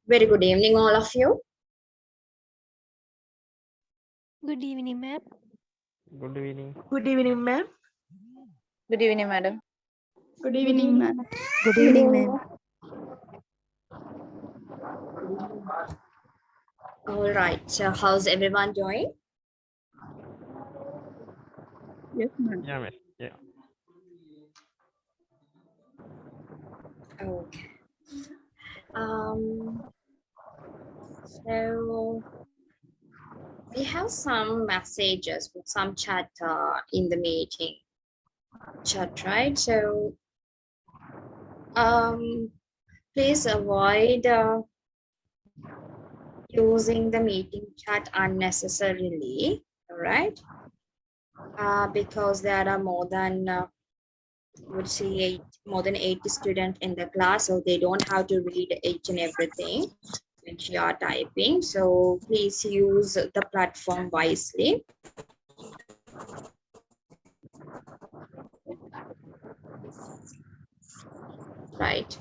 Very good evening, all of you. Good evening, ma'am. Good evening. Good evening, ma'am. Good evening, madam. Good evening, ma'am. Good evening, ma'am. All right. So, how's everyone doing? Yes, ma'am. Yeah, miss. Yeah. Okay. So we have some messages with some chat in the meeting chat, right? So please avoid using the meeting chat unnecessarily, all right? Because there are more than would say more than 80 students in the class, so they don't have to read each and everything when you are typing. So please use the platform wisely. Right.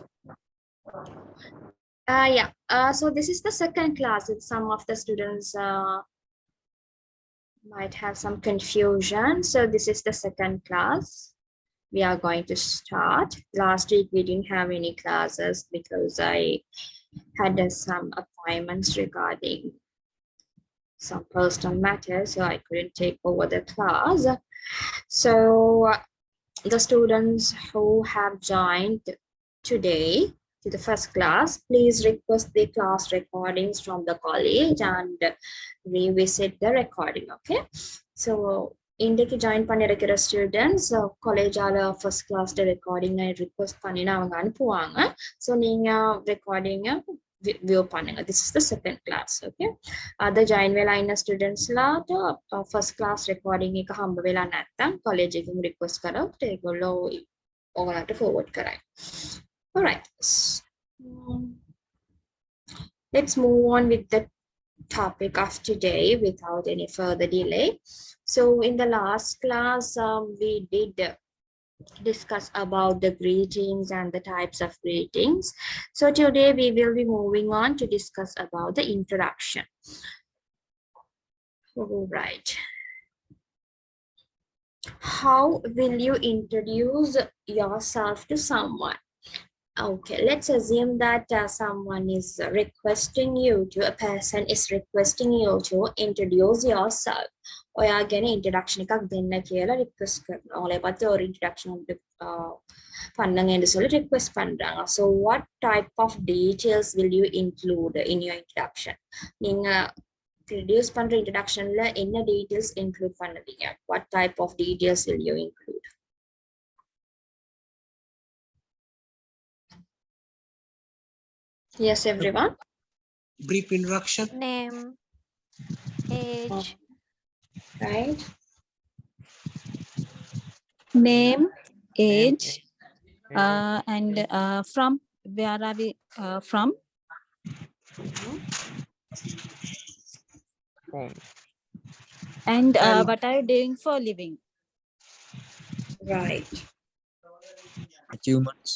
Yeah. So this is the second class. With some of the students might have some confusion. So this is the second class. We are going to start. Last week we didn't have any classes because I had some appointments regarding some personal matters, so I couldn't take over the class. So the students who have joined today to the first class, please request the class recordings from the college and revisit the recording, okay? So இன்றைக்கு join பண்ணிருக்கிற students காலேஜால first class recording request பண்ணி அவங்க அனுப்புவாங்க. So நீங்க recording view பண்ணுங்க. This is the second class, okay? Ada join වෙලා ඉන්න students ලාට first class recording එක හම්බ වෙලා නැත්නම් college එකකින් request කරොත් ඒගොල්ලෝ ඔයාලට forward කරයි. All right. Let's move on with the topic of today without any further delay. So in the last class, we did discuss about the greetings and the types of greetings. So today we will be moving on to discuss about the introduction. All right. How will you introduce yourself to someone? Okay, let's assume that someone is requesting you to, a person is requesting you to introduce yourself. ඔයාගෙන introduction එකක් දෙන්න කියලා request කරනවා. ඔයාලා පස්සේ ஒரு introduction பண்ணுங்கன்னு சொல்லி request பண்றாங்க. So what type of details will you include in your introduction? நீங்க introduce பண்ற introductionல என்ன details include பண்ணுவீங்க? What type of details will you include? Yes, everyone. Brief introduction. Name, age, Right. Name, age, Age. and from where are we from? Home. And And- what are you doing for living? Right. Achievements.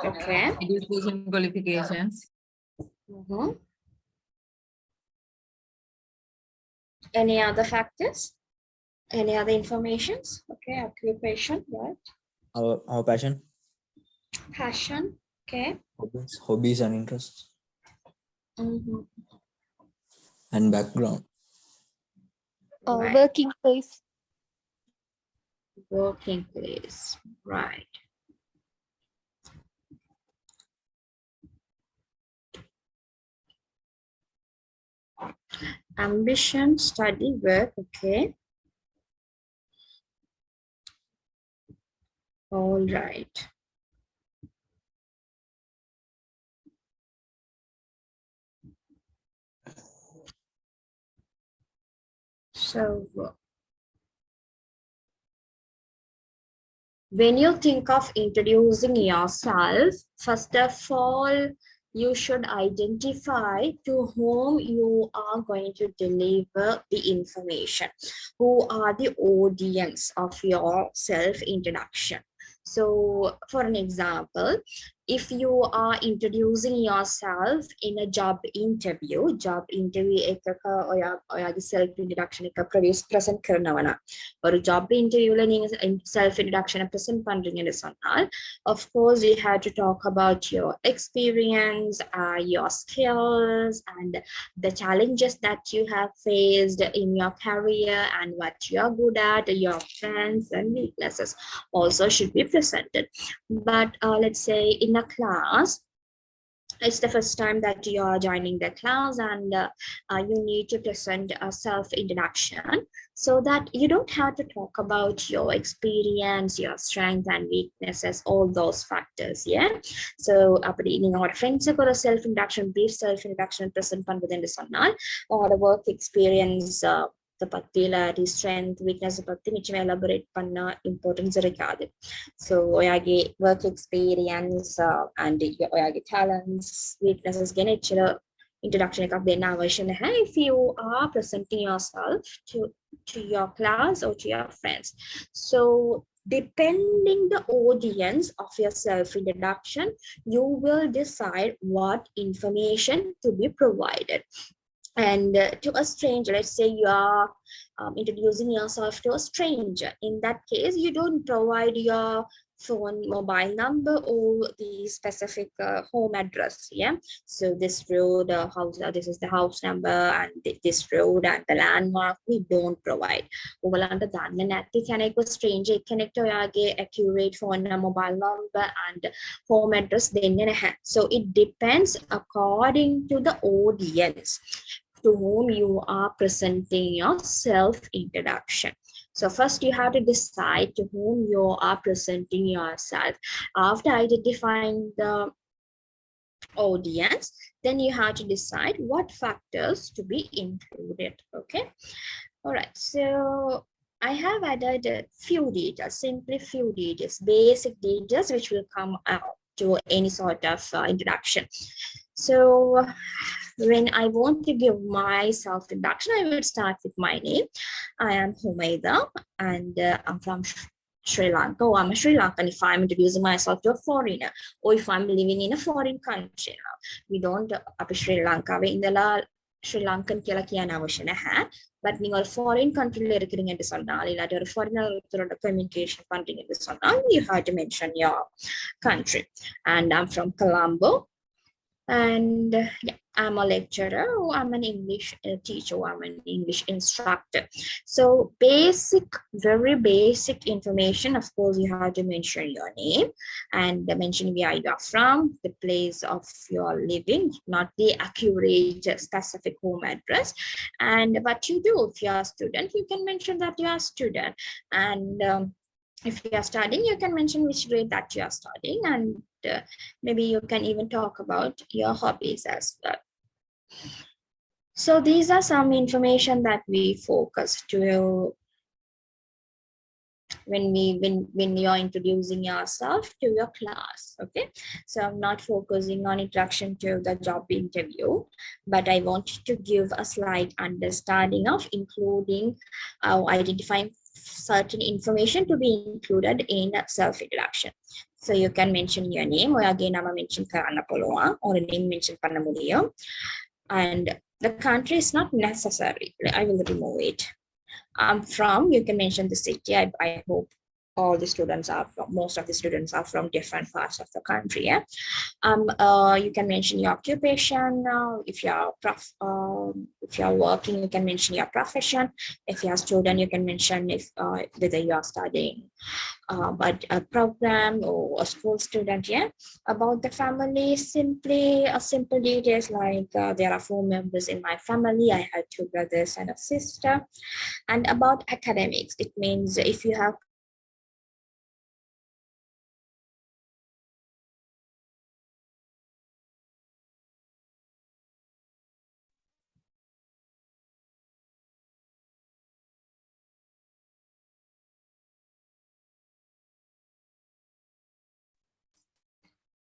Okay. Education qualifications. Any other factors? Any other informations? Okay, occupation, right? Our passion, Passion, okay. hobbies and interests, and background. Right. working place, Working place, right. Ambition, study, work, okay. All right. So when you think of introducing yourself, first of all, you should identify to whom you are going to deliver the information. Who are the audience of your self-introduction? So for an example, if you are introducing yourself in a job interview එකක ඔයාගේ self introduction එක present කරනවා නම් ஒரு job interviewல நீங்க self introduction present பண்றீங்கன்னு சொன்னால் of course you have to talk about your experience, your skills and the challenges that you have faced in your career and what you are good at, your strengths and weaknesses also should be presented. But let's say in a class, it's the first time that you are joining the class and you need to present a self-introduction so that you don't have to talk about your experience, your strength and weaknesses, all those factors, yeah? So, அப்படி நீங்க உங்களோட ஃப்ரெண்ட்ஸுக்கு ஒரு brief self-introduction present பண்ணுவதுன்னு சொன்னால் உங்களோட work experience பத்தி இல்லாட்டி strength weakness பத்தி நிச்சயம் எலாபரேட் பண்ண இம்பார்ட்டன்ஸ் இருக்காது. ஸோ ඔයාගේ work experience and ඔයාගේ talents weaknesses ගැන එච්චර introduction එකක් දෙන්න අවශ්‍ය නැහැ if you are presenting yourself to your class or to your friends. So depending the audience of your self introduction, you will decide what information to be provided. And to a stranger, let's say you are introducing yourself to a stranger. In that case, you don't provide your phone mobile number or the specific home address, yeah? So this road house, this is the house number and this road and the landmark we don't provide. ඔයාලන්ට දන්න නැති කෙනෙක්ව stranger කෙනෙක්ට ඔයාගේ accurate phone mobile number and home address දෙන්නේ නැහැ. So it depends according to the audience to whom you are presenting your self-introduction. So first you have to decide to whom you are presenting yourself. After identifying the audience, then you have to decide what factors to be included, okay? All right, so I have added a few details, simply few details, basic details which will come out to any sort of introduction. So when I want to give my self-introduction, I will start with my name. I am Humaida and I'm from Sri Lanka. Oh, I'm a Sri Lankan if I'm introducing myself to a foreigner or if I'm living in a foreign country. We don't up Sri Lanka. Sri Lankan කියලා කියන අවශ්‍ය නැහැ. But நீங்க ஒரு foreign countryல இருக்கிறீங்கன்னு சொன்னால் இல்லாட்டி ஒரு foreigner communication பண்றீங்கன்னு சொன்னால் you have to mention your country. And I'm from Colombo. And yeah, I'm a lecturer, or I'm an English teacher, or I'm an English instructor. So basic, very basic information. Of course, you have to mention your name and mention where you are from, the place of your living, not the accurate specific home address. And what you do if you are a student, you can mention that you are a student. And if you are studying, you can mention which grade that you are studying, and maybe you can even talk about your hobbies as well. So these are some information that we focus to when you're introducing yourself to your class, okay? So I'm not focusing on introduction to the job interview, but I want to give a slight understanding of including identifying certain information to be included in self-introduction. So you can mention your name, ඔයාගේ නම mention කරන්න පුළුවන්, or name mention பண்ண முடியும். And the country is not necessary. I will remove it. I'm from, you can mention the city. I hope all the students are from, most of the students are from different parts of the country, yeah? You can mention your occupation. If you're working, you can mention your profession. If you're a student, you can mention if whether you are studying but a program or a school student, yeah? About the family, simple details like there are 4 members in my family. I have 2 brothers and a sister. And about academics, it means if you have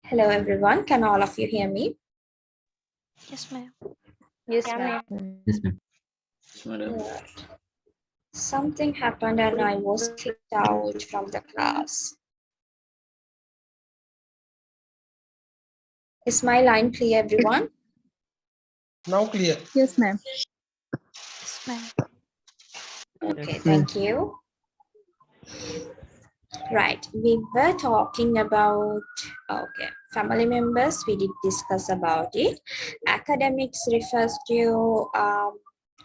Hello everyone, can all of you hear me? Yes, ma'am. Yes, ma'am. Yes, ma'am. Something happened and I was kicked out from the class. Is my line clear, everyone? Now clear. Yes, ma'am. Yes, ma'am. Okay, thank you. Right, we were talking about, okay, family members, we did discuss about it. Academics refers to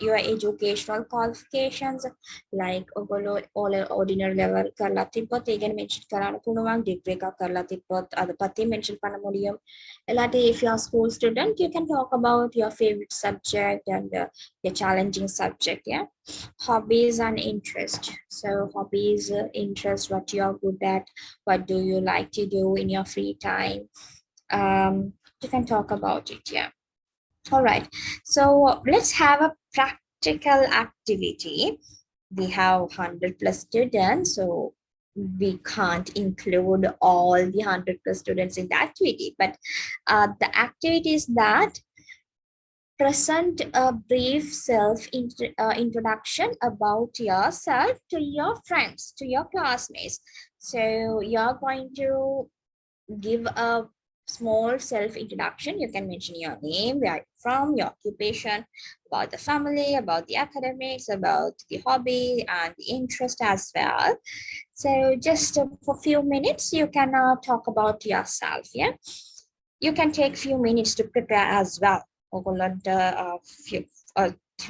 your educational qualifications, like all ordinary level කරලා තිබ්බොත් ඒ ගැන mention කරන්න පුළුවන්, degree එකක් කරලා තිබ්බොත් අද පතේ mention කරන්න முடியும். එලාට if you are school student, you can talk about your favorite subject and your challenging subject, yeah. Hobbies and interest. So hobbies, interest, what you are good at, what do you like to do in your free time. You can talk about it, yeah. All right, so let's have a practical activity. We have 100 plus students, so we can't include all the 100 plus students in the activity, but the activity is that present a brief introduction about yourself to your friends, to your classmates. So you're going to give a small self introduction. You can mention your name, where you're from, your occupation, about the family, about the academics, about the hobby and the interest as well. So just for a few minutes, you can talk about yourself, yeah. You can take few minutes to prepare as well. Few,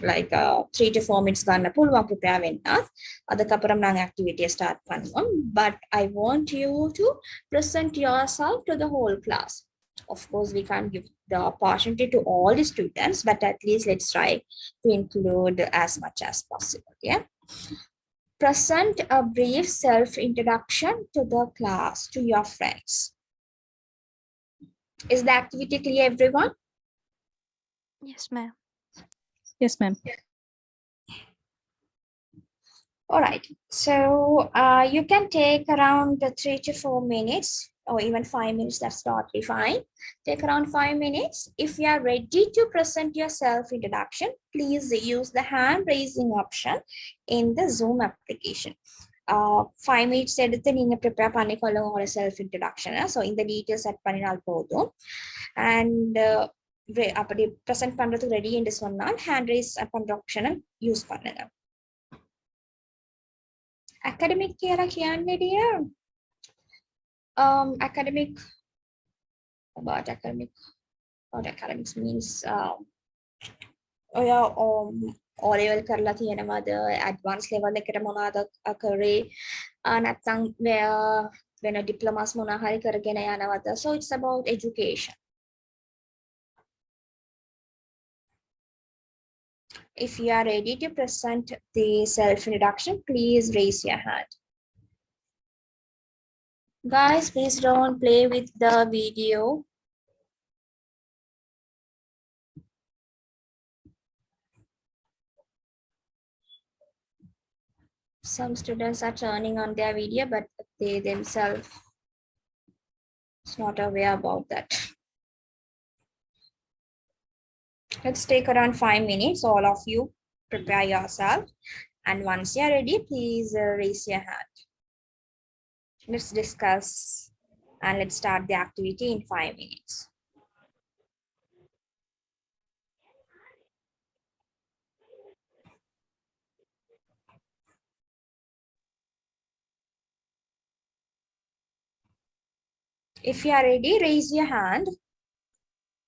like 3 to 4 minutes ගන්න පුළුවන් prepare වෙන්නත්. අදකපරම් නම් activity start பண்ணுவோம். But I want you to present yourself to the whole class. Of course, we can't give the opportunity to all the students, but at least let's try to include as much as possible, yeah. Present a brief self-introduction to the class, to your friends. Is the activity clear, everyone? Yes, ma'am. Yes, ma'am. All right, so you can take around 3 to 4 minutes or even 5 minutes, that's totally fine. Take around 5 minutes. If you are ready to present your self-introduction, please use the hand raising option in the Zoom application. 5 minutes எடுத்து நீங்க prepare பண்ணிக்கொள்ளுங்க உங்களோட self-introduction. So in the details set பண்ணினால் போதும். And அப்படி present பண்றதுக்கு ready என்று சொன்னால் hand raise பண்ற option யூஸ் பண்ணுங்க. Academic කියලා කියන්නේ dear. Academic, about academic, what academics means, ඔය O level කරලා තියෙනවද, advanced level එකට මොනවද කරේ, නැත්නම් වෙන diplomas මොනවා හරි කරගෙන යනවද. So it's about education. If you are ready to present the self-introduction, please raise your hand. Guys, please don't play with the video. Some students are turning on their video, but they themselves is not aware about that. Let's take around 5 minutes. All of you prepare yourself. And once you're ready, please raise your hand. Let's discuss and let's start the activity in 5 minutes. If you are ready, raise your hand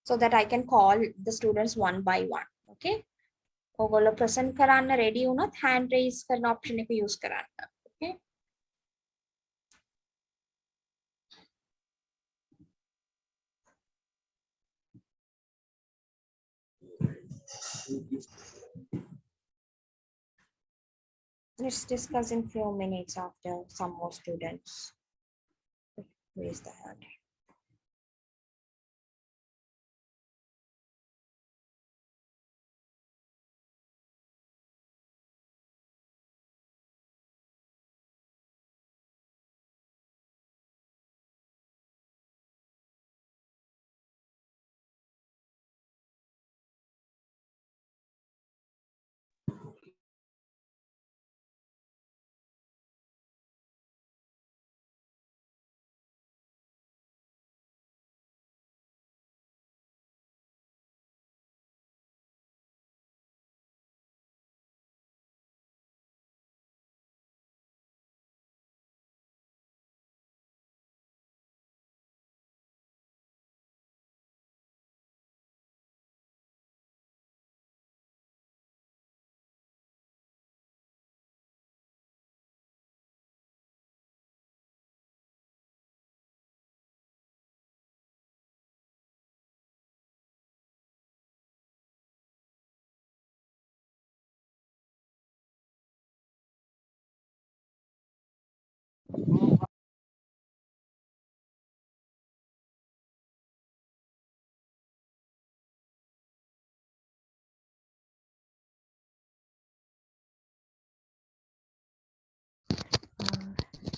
so that I can call the students one by one. Okay? ඔගොල්ලෝ present කරන්න ready වුණොත් hand raise කරන option එක use කරන්න. Okay? Let's discuss in few minutes after some more students raise the hand.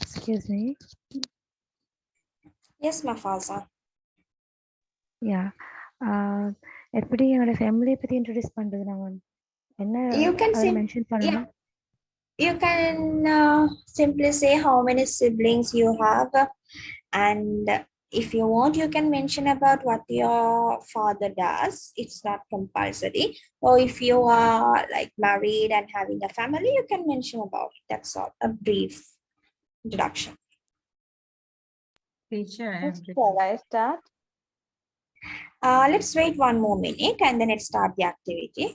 Excuse me. Yes, Mafalsa. Yeah. எப்படி என்னோட ஃபேமிலியை பத்தி இன்ட்ரோடியூஸ் பண்றது நான் என்ன You can அதில் sim மென்ஷன் yeah, பண்ணணும்? you can simply say how many siblings you have, and if you want, you can mention about what your father does. It's not compulsory. Or if you are like married and having a family, you can mention about it. That's all. A brief introduction. Teacher, I am ready. Shall I start? Let's wait one more minute and then let's start the activity.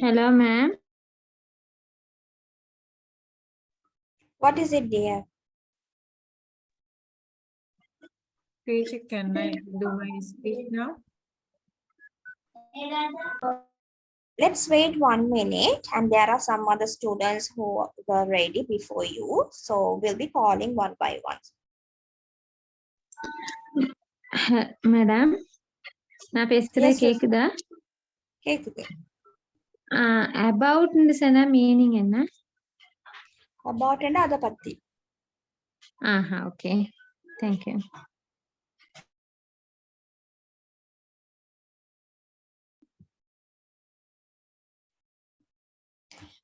Hello, ma'am. What is it, dear? Teacher, can I do my speech now? Let's wait 1 minute and there are some other students who were ready before you. So we'll be calling one by one. Madam, நான் பேசுறது Yes, yes. கேக்குதா? கேக்குது. About சொன்னா meaning என்ன? About and அத பத்தி. Okay. Thank you.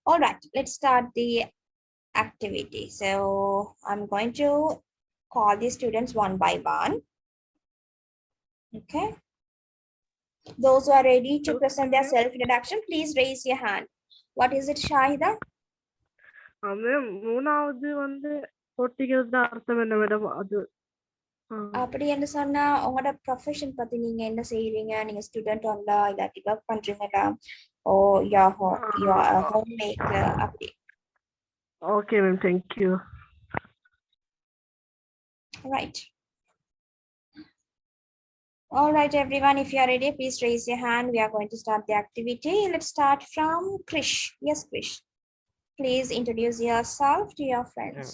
All right, let's start the activity. So I'm going to call the students one by one. Okay. Those who are ready to present their self-introduction, please raise your hand. What is it, Shahida? Ma'am மூணாவது போட்டிகள் தான் அர்த்தம் என்ன madam அது அப்படி என்று சொன்னா உங்களோட ப்ரொஃபஷன் பத்தி நீங்க என்ன செய்றீங்க? நீங்க ஸ்டூடெண்ட் ஆங்களா இல்லாட்டி ஒர்க் பண்றீங்களா? ஓ யா ஹோம் மேக்கர் அப்படி. Okay ma'am thank you. Right. All right, everyone, if you are ready, please raise your hand. We are going to start the activity. Let's start from Krish. Yes, Krish. Please introduce yourself to your friends.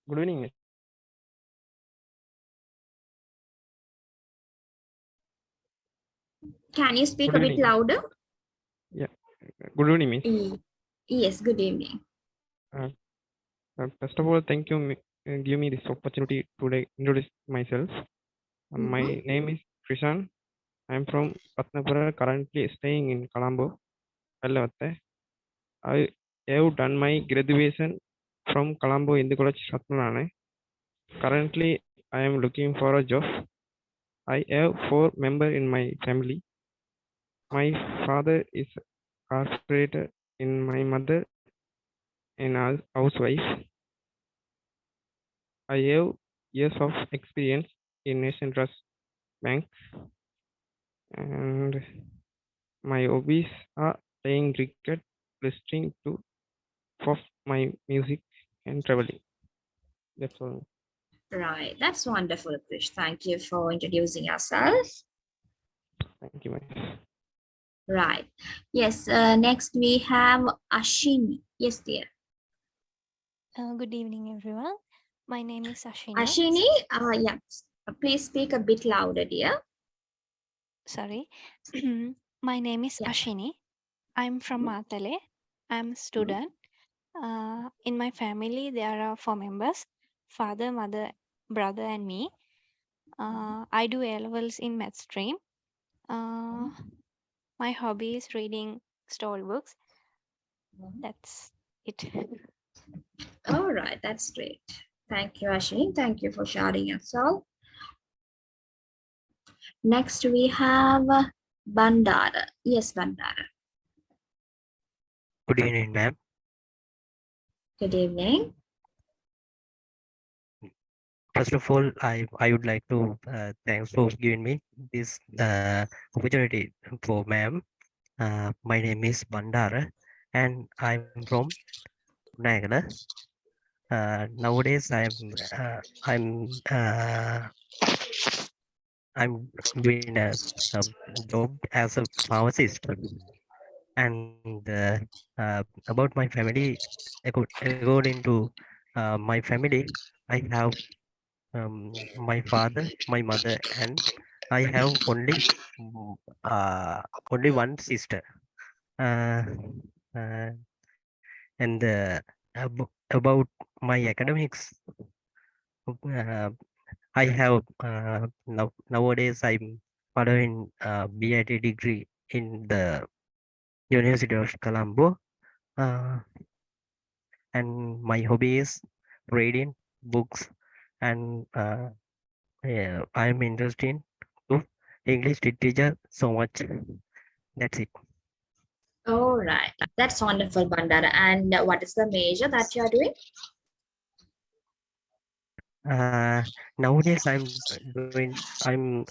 Good evening, miss. Can you speak Good a bit evening. louder? Yeah. Good evening, miss. Yes, good evening. First of all, thank you. Give me this opportunity to introduce myself. My name is Krishan. I am from Patnapura, currently staying in Colombo. I have done my graduation from Colombo in the college Satnalane. Currently, I am looking for a job. I have 4 members in my family. My father is a carpenter and my mother is a housewife. I have years of experience in Nation Trust Bank, and my hobbies are playing cricket, listening to pop my music, and traveling. That's all. Right, that's wonderful, Krish. Thank you for introducing yourself. Thank you, miss. Right. Yes, next we have Ashini. Yes, dear. Good evening, everyone. My name is Ashini. Ashini, yeah, please speak a bit louder, dear. Sorry. My name is Yeah. Ashini. I'm from Matale. I'm a student. In my family, there are 4 members: father, mother, brother, and me. I do A-levels in math stream. My hobby is reading storybooks. That's it. All right, that's great. Thank you, Ashini. Thank you for sharing yourself. Next, we have Bandara. Yes, Bandara. Good evening, ma'am. Good evening. First of all, I would like to thanks for giving me this opportunity for ma'am. My name is Bandara, and I'm from Nagala. Nowadays, I'm doing a job as a pharmacist, and about my family, according to my family, I have my father, my mother, and I have mm, uh, only one sister. Uh, uh, and about my academics, uh, I have nowadays I'm following BIT degree in the University of Colombo, uh, and my hobby is reading books, and yeah, I'm interested to English literature so much. That's it. All right, that's wonderful, Bandara. And what is the major that you are doing? Nowadays I'm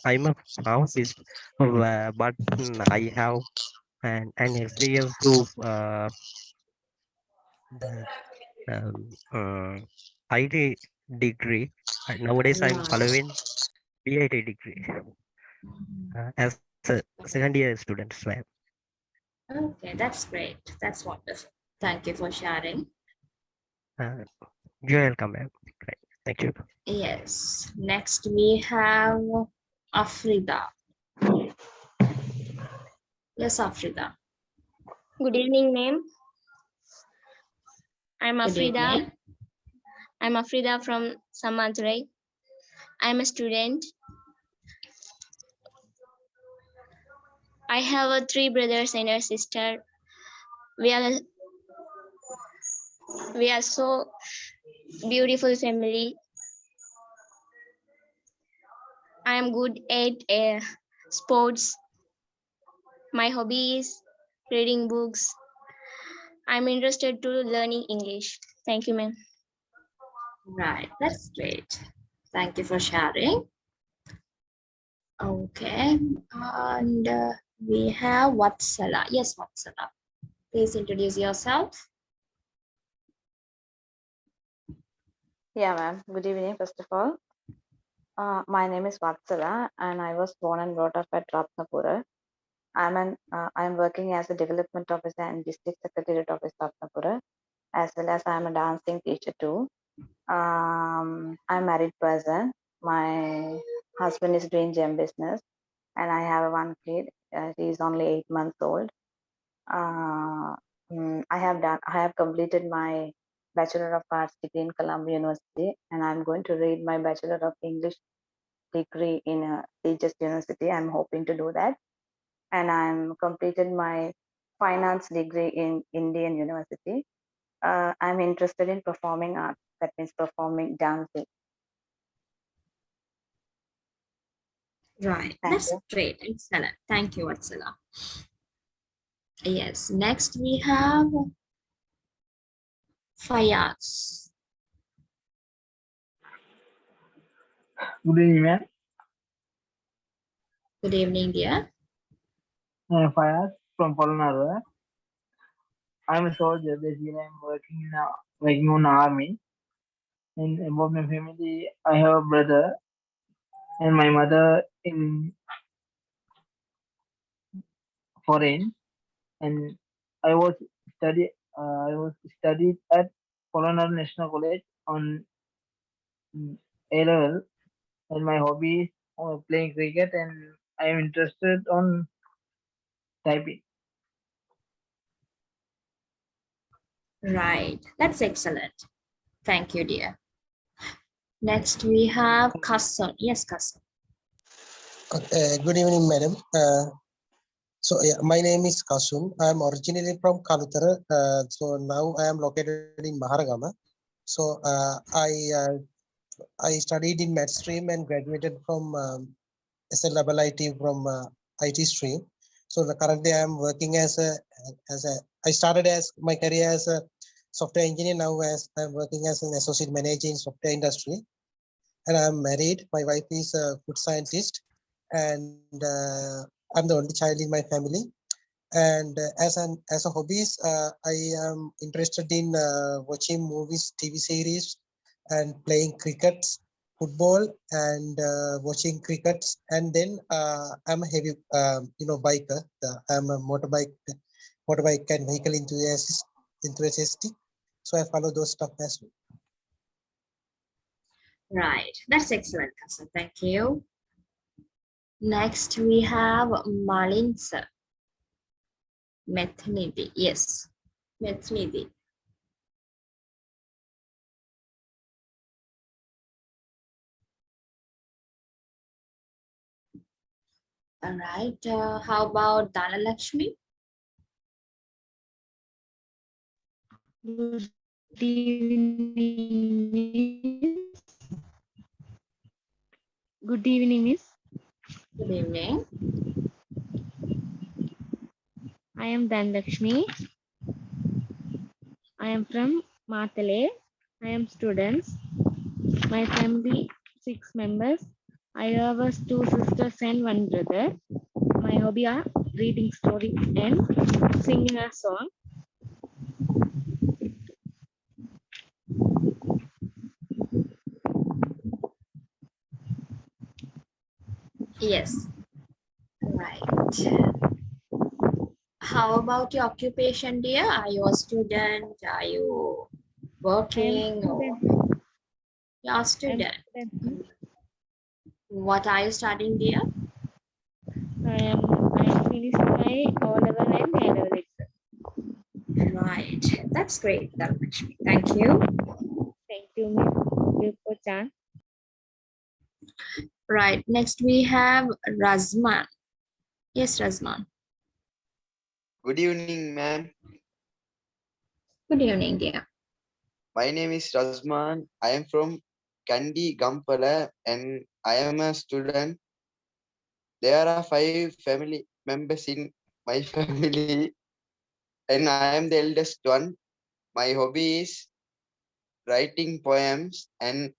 a pharmacist, but I have an experience to the IT degree. Nowadays I'm Right. following BIT degree as a second year student, ma'am. Okay, that's great. That's wonderful. Thank you for sharing. Uh, you're welcome, ma'am. Right. Thank you. Yes. Next we have Afrida. Yes, Afrida. Good evening, ma'am. I'm Good Afrida. evening. I'm Afrida from Samadrai. I'm a student. I have three brothers and a sister. We are so beautiful family. I am good at sports. My hobby is reading books. I'm interested to learning English. Thank you, ma'am. Right, that's great. Thank you for sharing. Okay, and we have Vatsala. Yes, Vatsala. Please introduce yourself. Yeah, ma'am. Good evening, first of all. My name is Vatsala, and I was born and brought up at Ratnapura. I'm working as a development officer and district secretariat office Ratnapura, as well as I'm a dancing teacher too. I'm a married person. My husband is doing gem business, and I have one kid. He is only 8 months old. I have completed my Bachelor of Arts degree in Columbia University, and I'm going to read my Bachelor of English degree in Teachers University. I'm hoping to do that, and I'm completed my finance degree in Indian University. I'm interested in performing arts. That means performing dancing. Right, Thank that's you. great. Excellent. Thank you, Vatsala. Yes, next we have Fayaz. Good evening, ma'am. Good evening, dear. Fayaz from Polonnaruwa. I'm a soldier. Basically, I'm working on army. And about my family, I have a brother and my mother in foreign. And I was I was studied at Polonnaruwa National College on A level. And my hobby is playing cricket, and I am interested on typing. Right, that's excellent. Thank you, dear. Next we have Kasan. Yes, Kasan. Good evening, madam. My name is Kasum. I am originally from Kalutara. So now I am located in Maharagama. So I studied in math stream and graduated from SLIT from IT stream. So currently I am working I started as my career as a software engineer. Now as I'm working as an associate manager in software industry. and I'm married. My wife is a food scientist, and I'm the only child in my family. And as a hobbies, I am interested in watching movies, TV series, and playing cricket, football, and watching crickets. And then I'm a heavy, biker. I'm a motorbike and vehicle enthusiast. So I follow those stuff as well. Right. That's excellent, Kasan. Thank you. Next, we have Malin sir. Methnidi. Yes. Methnidi. All right. How about Dhanalakshmi? Good evening. Good evening, Miss. Good evening. I am Dhanlakshmi. I am from Matale. I am students. My family 6 members. I have 2 sisters and 1 brother. My hobby are reading story and singing a song. Yes. Right. How about your occupation, dear? Are you a student? Are you working? Or you're a student? What are you studying, dear? I finished my O-level and A-level exam. Right. That's great, Dhanlakshmi. Thank you. Thank you, Miss. Thank you for chance. Right. Next, we have Razman. Yes, Razman. Good evening, ma'am. Good evening, dear. My name is Razman. I am from Kandi, Gampala, and I am a student. There are 5 family members in my family, and I am the eldest one. My hobby is writing poems, and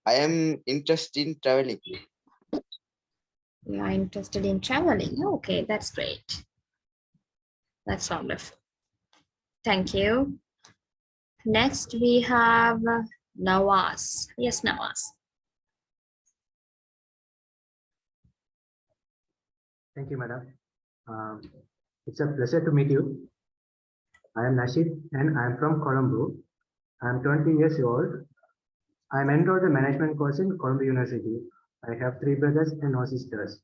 I am interested in traveling. You are interested in traveling. Okay, that's great. That's wonderful. Thank you. Next, we have Nawaz. Yes, Nawaz. Thank you, madam. It's a pleasure to meet you. I am Nashid and I am from Colombo. I am 20 years old. I am enrolled in management course in Colombo University. I have 3 brothers and no sisters.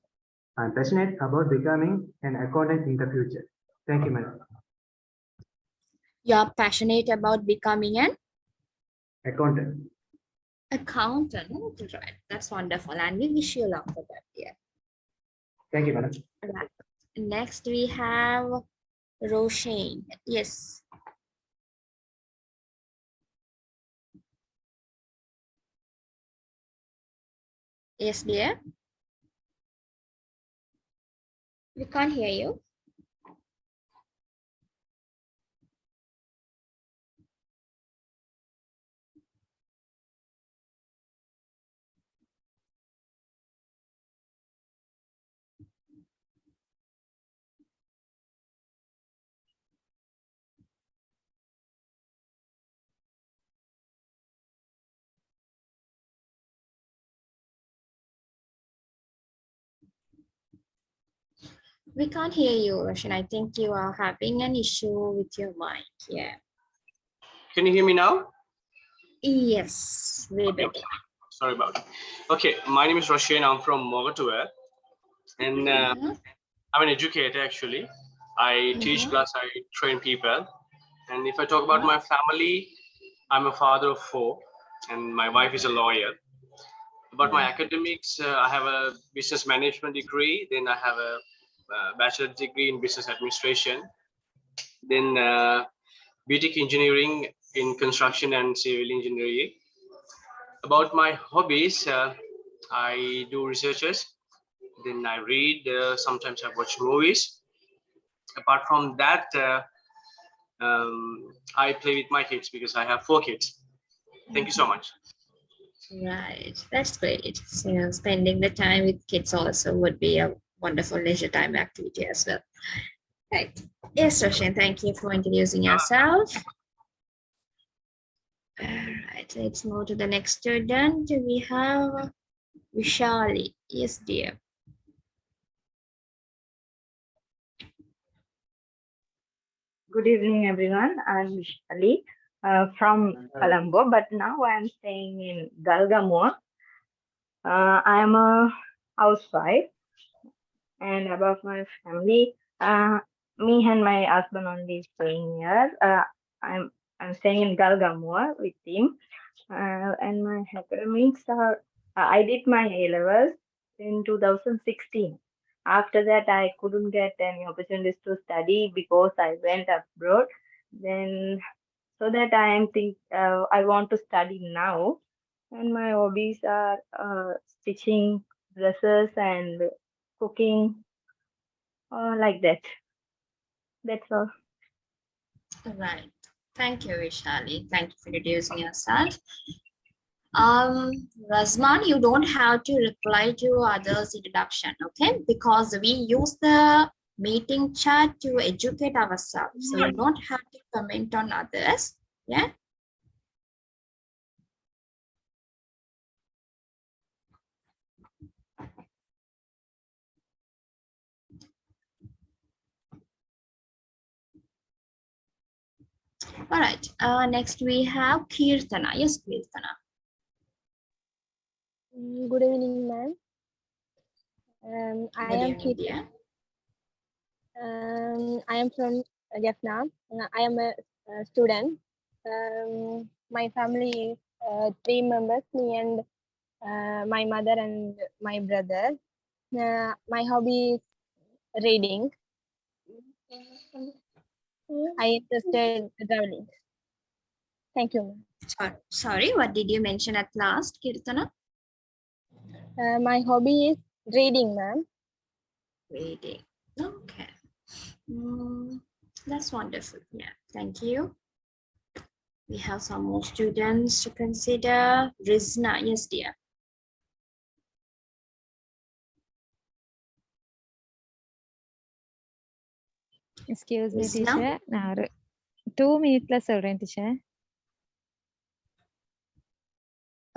I am passionate about becoming an accountant in the future. Thank you, madam. You are passionate about becoming an Accountant. accountant. Right. That's wonderful. And we wish you luck for that, dear. Thank you, madam. Right. Next, we have Roshane. Yes. Yes, dear. We can't hear you. We can't hear you, Roshan. I think you are having an issue with your mic. Yeah. Can you hear me now? Yes, way better. Sorry about it. Okay, my name is Roshan. I'm from Mogatue, and I'm an educator actually. I teach plus I train people. And if I talk about my family, I'm a father of 4, and my wife is a lawyer. About my academics, I have a business management degree. Then I have a bachelor's degree in business administration. Then BTech engineering in construction and civil engineering. About my hobbies, I do researches. Then I read. Sometimes I watch movies. Apart from that, I play with my kids because I have 4 kids. Thank you so much. Right, that's great. So spending the time with kids also would be a wonderful leisure time activity as well. Right. Yes, Roshan, thank you for introducing yourself. All right, let's move to the next student. We have Vishali. Yes, dear. Good evening, everyone. I'm Vishali from Colombo, but now I'm staying in Galgamuwa. I am a housewife, and about my family, me and my husband only staying here. I'm staying in Galgamuwa with him, and my academics are. I did my A levels in 2016. After that, I couldn't get any opportunities to study because I went abroad. Then so that I want to study now, and my hobbies are stitching dresses and cooking, like that. That's all. All right. Thank you, Vishali. Thank you for introducing yourself. Razman, you don't have to reply to others' introduction, okay? Because we use the meeting chat to educate ourselves. So you don't have to comment on others. Yeah. All right. Next we have Kirtana. Yes, Kirtana. Good evening, ma'am. I Good am evening, dear. I am from Vietnam. I am a student. My family is three members, me and my mother and my brother. My hobby is reading. I interested traveling. Thank you, ma'am. Sorry, what did you mention at last, Kirtana? My hobby is reading, ma'am. Reading. Okay. That's wonderful. Yeah, thank you. We have some more students to consider. Rizna, yes, dear. Excuse me, Rizna? teacher. Now, 2 minutes சொல்றேன் teacher.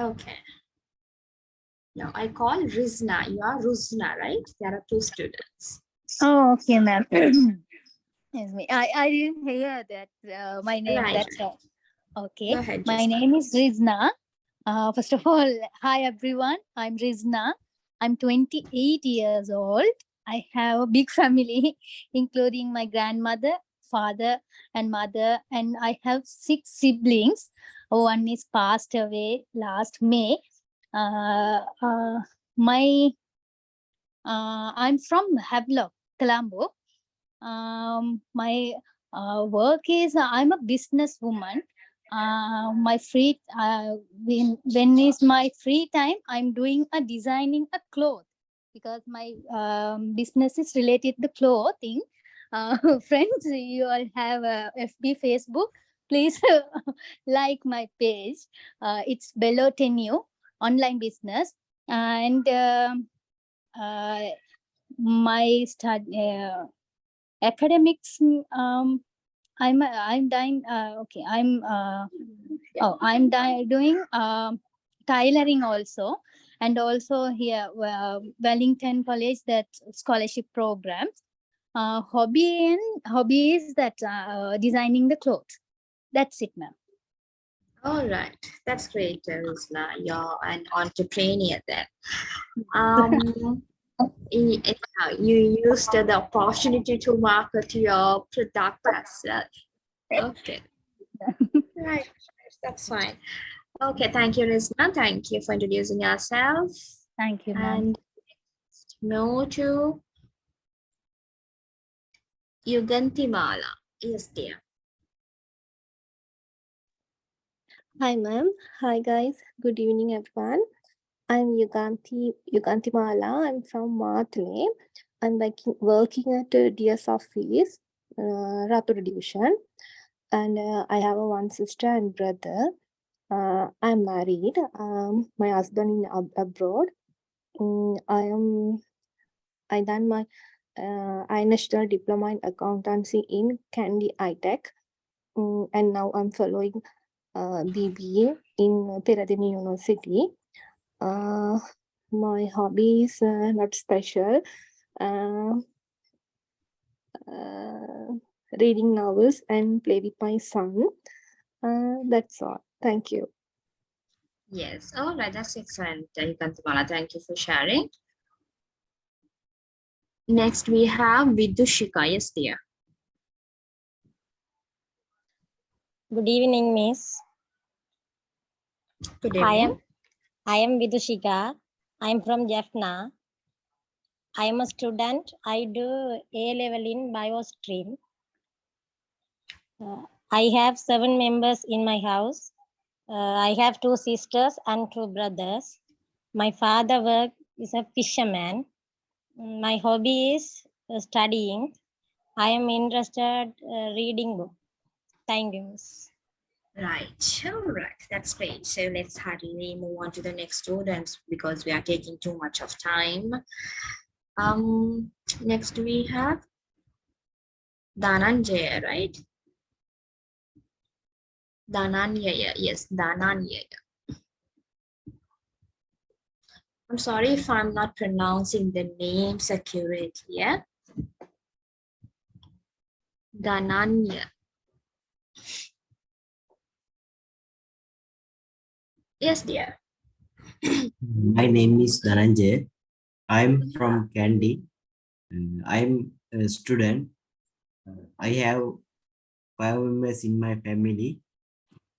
Okay. No, I call Rizna. You are Ruzna, right? There are two students. Oh, okay, ma'am. Excuse me. I didn't hear that my name. Right. That's all. Okay. Go ahead, My Rizna. name is Rizna. First of all, hi everyone. I'm Rizna. I'm 28 years old. I have a big family, including my grandmother, father, and mother, and I have 6 siblings. One is passed away last May. I'm from Havelock, Colombo. My work is I'm a businesswoman. My free when is my free time? I'm doing a designing a cloth because my business is related to clothing. Friends, you all have a FB, Facebook. Please like my page. It's Bello Tenue online business, and my academics. I'm dying. Okay, I'm doing tailoring also, and also here Wellington College that scholarship programs. Hobby is that designing the clothes. That's it, ma'am. All right, that's great, Rizna. You're an entrepreneur then. You used the opportunity to market your product as well. Okay. Right, that's fine. Okay, thank you, Rizna. Thank you for introducing yourself. Thank you, ma'am. And move to Yugantimala. Yes, dear. Hi, ma'am. Hi, guys. Good evening, everyone. I'm Yugantimala. I'm from Mathule. I'm working at DS office, Rathore division, and I have one sister and brother. I'm married. My husband in abroad. I done my national diploma in accountancy in Candy iTech, and now I'm following BBA in Peradeniya University. My hobby is not special. Reading novels and play with my son. That's all. Thank you. Yes. All right. That's excellent, Kantimala. Thank you for sharing. Next, we have Vidushika. Yes, dear. Good evening, Miss. Good evening. I am Vidushika. I am from Jaffna. I am a student. I do A level in bio stream. I have 7 members in my house. I have 2 sisters and 2 brothers. My father work is a fisherman. My hobby is studying. I am interested reading book. Thank you, Miss. Right. All right. That's great. So let's hurriedly move on to the next students because we are taking too much of time. Next we have Dhananjaya, right? Dhananjaya. Yes, Dhananjaya. I'm sorry if I'm not pronouncing the names accurately. Yeah. Dhananya. Yes, dear. My name is Dhananjay. I'm from Kandy. I'm a student. I have 5 members in my family.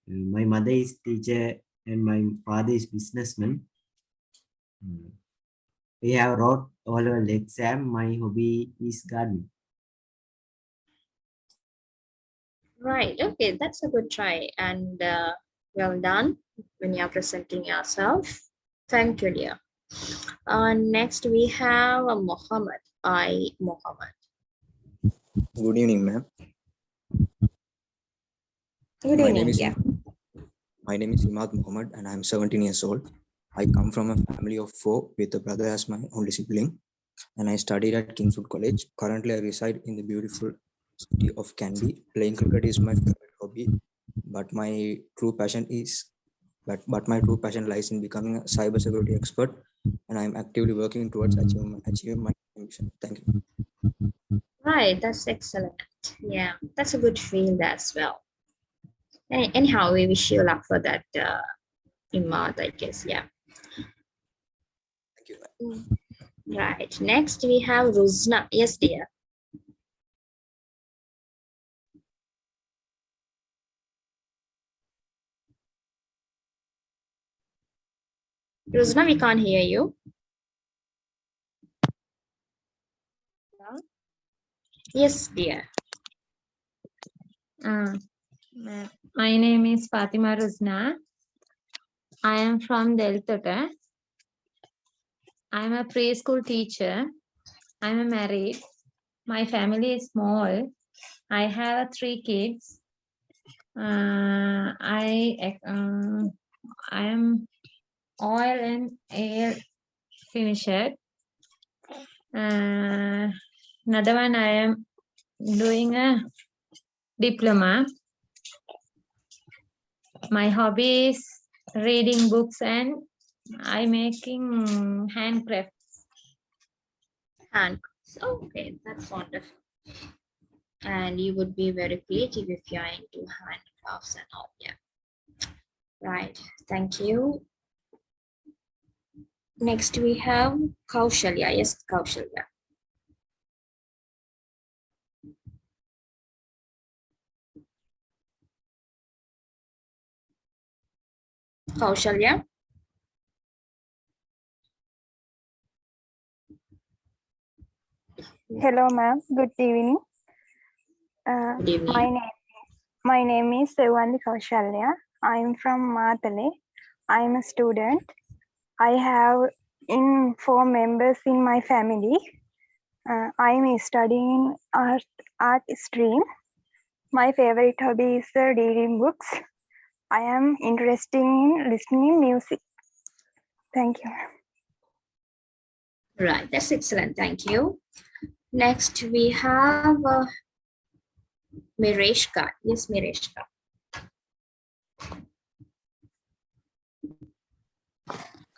My mother is teacher and my father is businessman. I have wrote oral exam. My hobby is gardening. Right. Okay, that's a good try and well done when you are presenting yourself. Thank you, dear. Next we have Mohammed. Mohammed. Good evening, ma'am. Good My evening. name is Yeah. My name is Imad Muhammad and I'm 17 years old. I come from a family of 4 with a brother as my only sibling, and I studied at Kingswood College. Currently, I reside in the beautiful city of Kandy. Playing cricket is my favorite hobby, but my true passion lies in becoming a cybersecurity expert, and I'm actively working towards achieving my ambition. Thank you. Right, that's excellent. Yeah, that's a good field as well. Anyhow, we wish you luck for that, Imad, I guess. Yeah. Thank you. Right. Next we have Ruzna. Yes, dear. Ruzna, we can't hear you. Yes, dear. My name is Fatima Ruzna. I am from Deltota. I am a preschool teacher. I am married. My family is small. I have 3 kids. I am oil and air finisher. Another one, I am doing a diploma. My hobby is reading books and I making handcrafts. Handcrafts. Okay, that's wonderful. And you would be very creative if you're into handcrafts and all. Yeah. Right. Thank you. Next we have Kaushalya. Yes, Kaushalya. Kaushalya. Hello, ma'am. Good evening. Good evening. My name is Sevandi Kaushalya. I am from Matale. I am a student. I have 4 members in my family. I am studying art stream. My favorite hobby is reading books. I am interested in listening music. Thank you. Right, that's excellent. Thank you. Next, we have Mireshka. Yes, Mireshka.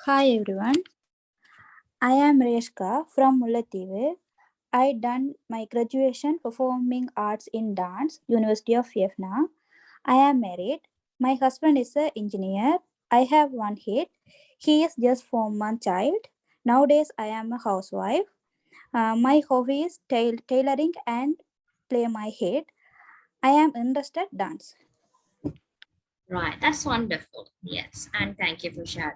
Hi everyone, I am Reshka from Mullathivil. I done my graduation performing arts in dance, University of Vietnam. I am married. My husband is an engineer. I have one kid. He is just 4-month child. Nowadays I am a housewife. My hobby is tailoring and play my head. I am interested dance. Right, that's wonderful. Yes, and thank you for sharing.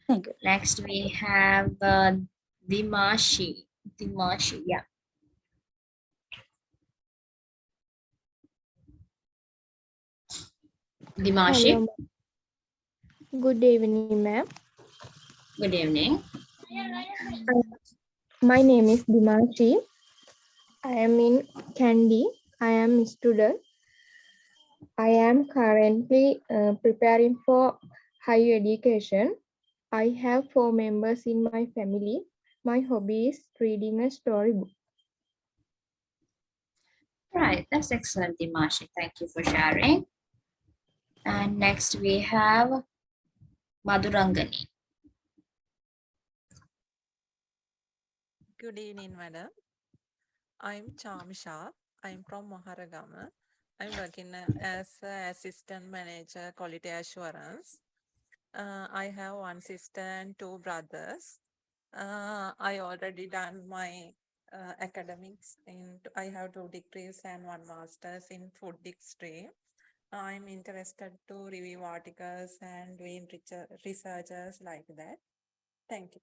Thank you. Next, we have Dimashi. Dimashi, yeah. Dimashi. Hello. Good evening, ma'am. Good evening. My name is Dimashi. I am in Kandy. I am a student. I am currently preparing for higher education. I have 4 members in my family. My hobby is reading a storybook. Right, that's excellent, Dimashi. Thank you for sharing. And next we have Madhurangani. Good evening, madam. I'm Chamisha. I'm from Maharagama. I'm working as an assistant manager, quality assurance. I have one sister and 2 brothers. I already done my academics. I have 2 degrees and 1 master's in food stream. I'm interested to review articles and doing researches like that. Thank you.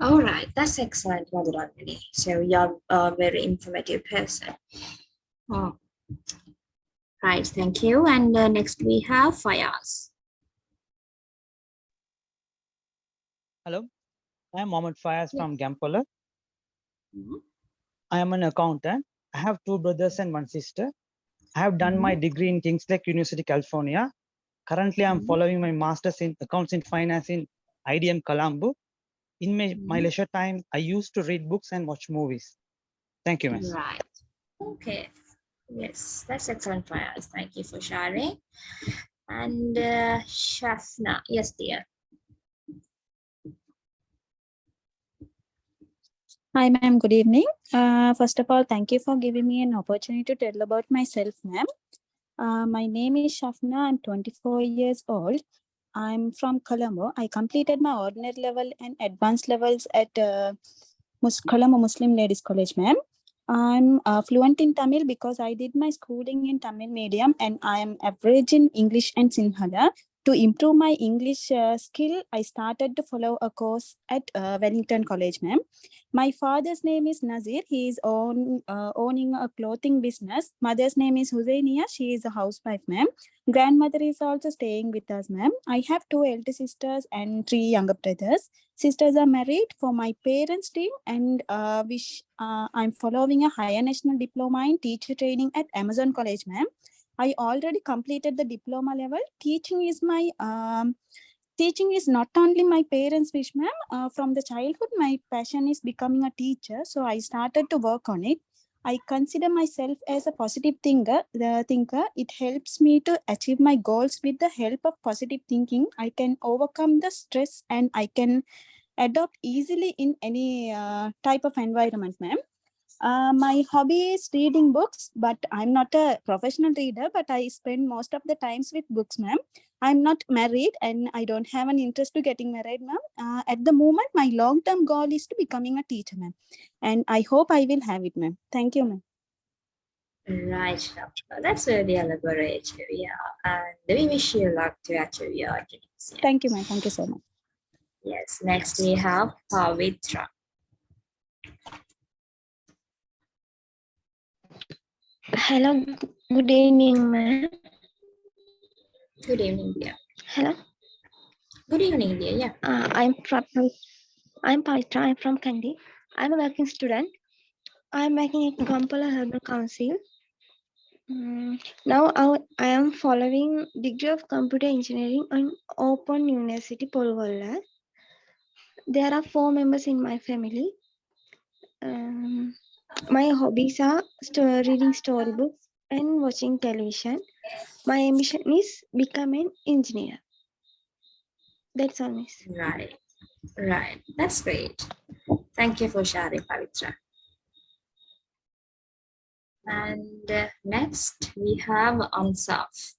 All right, that's excellent, Madhurangani. So you're a very informative person. Oh. Right, thank you. And next we have Fayaz. Hello, I am Mohammed Fayaz from Gampola. Mm-hmm. I am an accountant. I have 2 brothers and 1 sister. I have done my degree in Kings Lake University, California. Currently, I am following my master's in accounts and finance in IDM Colombo. In my leisure time, I used to read books and watch movies. Thank you, miss. Right. Okay. Yes, that's excellent, Fayaz. Thank you for sharing. And Shafna. Yes, dear. Hi, ma'am. Good evening. First of all, thank you for giving me an opportunity to tell about myself, ma'am. My name is Shafna. I'm 24 years old. I'm from Colombo. I completed my ordinary level and advanced levels at Colombo Muslim Ladies College, ma'am. I'm fluent in Tamil because I did my schooling in Tamil medium and I am average in English and Sinhala. To improve my English skill, I started to follow a course at Wellington College, ma'am. My father's name is Nazir. He is owning a clothing business. Mother's name is Husainia. She is a housewife, ma'am. Grandmother is also staying with us, ma'am. I have 2 elder sisters and 3 younger brothers. Sisters are married for my parents' team and I'm following a higher national diploma in teacher training at Amazon College, ma'am. I already completed the diploma level. Teaching is not only my parents' wish, ma'am. From the childhood, my passion is becoming a teacher. So I started to work on it. I consider myself as a positive thinker. It helps me to achieve my goals with the help of positive thinking. I can overcome the stress and I can adopt easily in any type of environment, ma'am. My hobby is reading books, but I'm not a professional reader, but I spend most of the times with books, ma'am. I'm not married and I don't have an interest to getting married, ma'am. At the moment, my long-term goal is to becoming a teacher, ma'am. And I hope I will have it, ma'am. Thank you, ma'am. Right. That's really elaborate. Yeah. And we wish you luck to achieve your dreams. Yeah. Thank you, ma'am. Thank you so much. Yes. Next we have Pavitra. Hello, good evening, ma'am. Good evening, dear. Hello. Good evening, dear. Yeah. I'm Pavitra. I'm from Kandy. I'm a working student. I'm working at Kampala Herbal Council. Now I am following degree of computer engineering on Open University Polgolla. There are 4 members in my family. My hobbies are reading storybooks and watching television. My ambition is become an engineer. That's all, miss. Right, right. That's great. Thank you for sharing, Pavitra. And next we have Ansaf.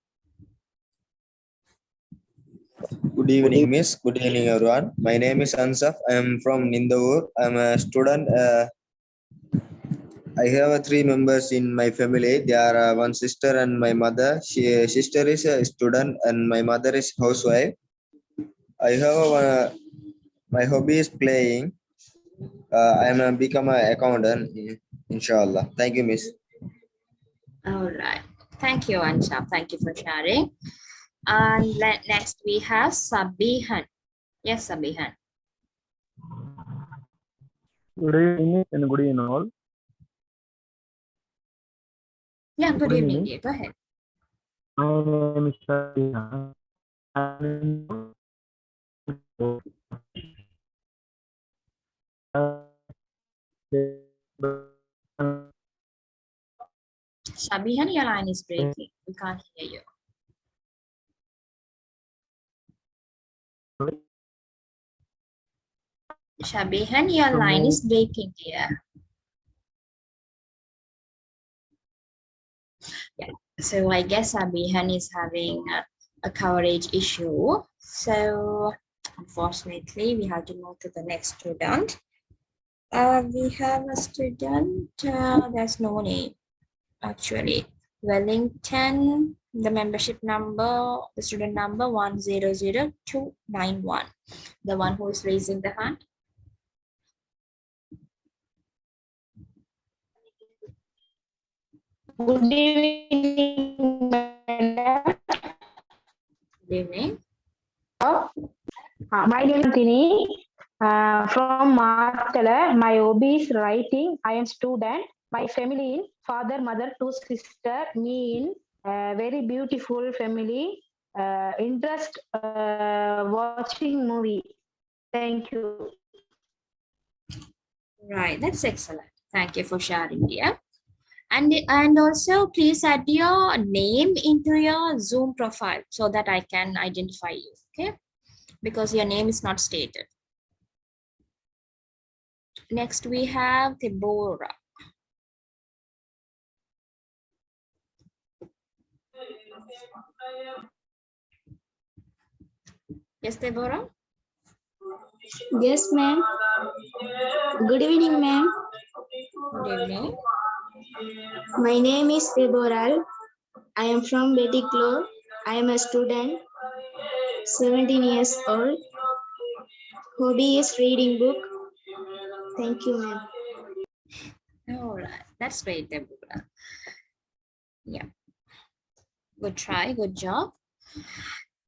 Good evening, Miss. Good evening, everyone. My name is Ansaf. I am from Nindaur. I'm a student. I have 3 members in my family. They are one sister and my mother. Sister is a student and my mother is housewife. I have my hobby is playing. I am become an accountant, inshallah. Thank you, Miss. All right. Thank you, Ansaf. Thank you for sharing. And next we have Sabihan. Yes, Sabihan. Good evening and good evening all. Yeah, good evening, dear. Go ahead. My name is Shadiha. Sabihan, your line is breaking. We can't hear you. Sabihan, your line is breaking, dear. Yeah, so I guess Sabihan is having a coverage issue. So unfortunately, we have to move to the next student. We have a student, there's no name actually. Wellington, the membership number, the student number 100291. The one who is raising the hand. Good evening, madam. Good evening. My name is Tini. From Martala. My hobby is writing. I am student. My family in father, mother, 2 sister. Me in very beautiful family. Interest watching movie. Thank you. Right, that's excellent. Thank you for sharing, dear. And also please add your name into your Zoom profile so that I can identify you, okay? Because your name is not stated. Next we have Deborah. Yes, Deborah? Yes, ma'am. Good evening, ma'am. Good evening. My name is Deborah. I am from Betiklo. I am a student, 17 years old. Hobby is reading book. Thank you, ma'am. All right, that's great, Deborah. Yeah, good try, good job.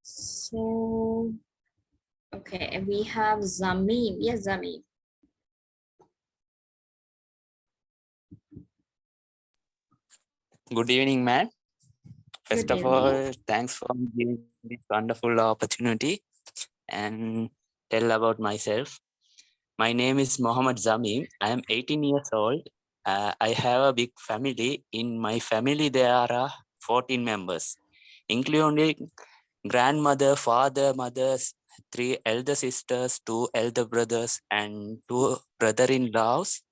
So, okay, we have Zameen. Yes, Zameen. Good evening, man. First Good of evening. all, thanks for giving this wonderful opportunity and tell about myself. My name is Mohammed Zameen. I am 18 years old. I have a big family. In my family, there are 14 members, including grandmother, father, mothers, 3 elder sisters, 2 elder brothers, and 2 brother-in-laws,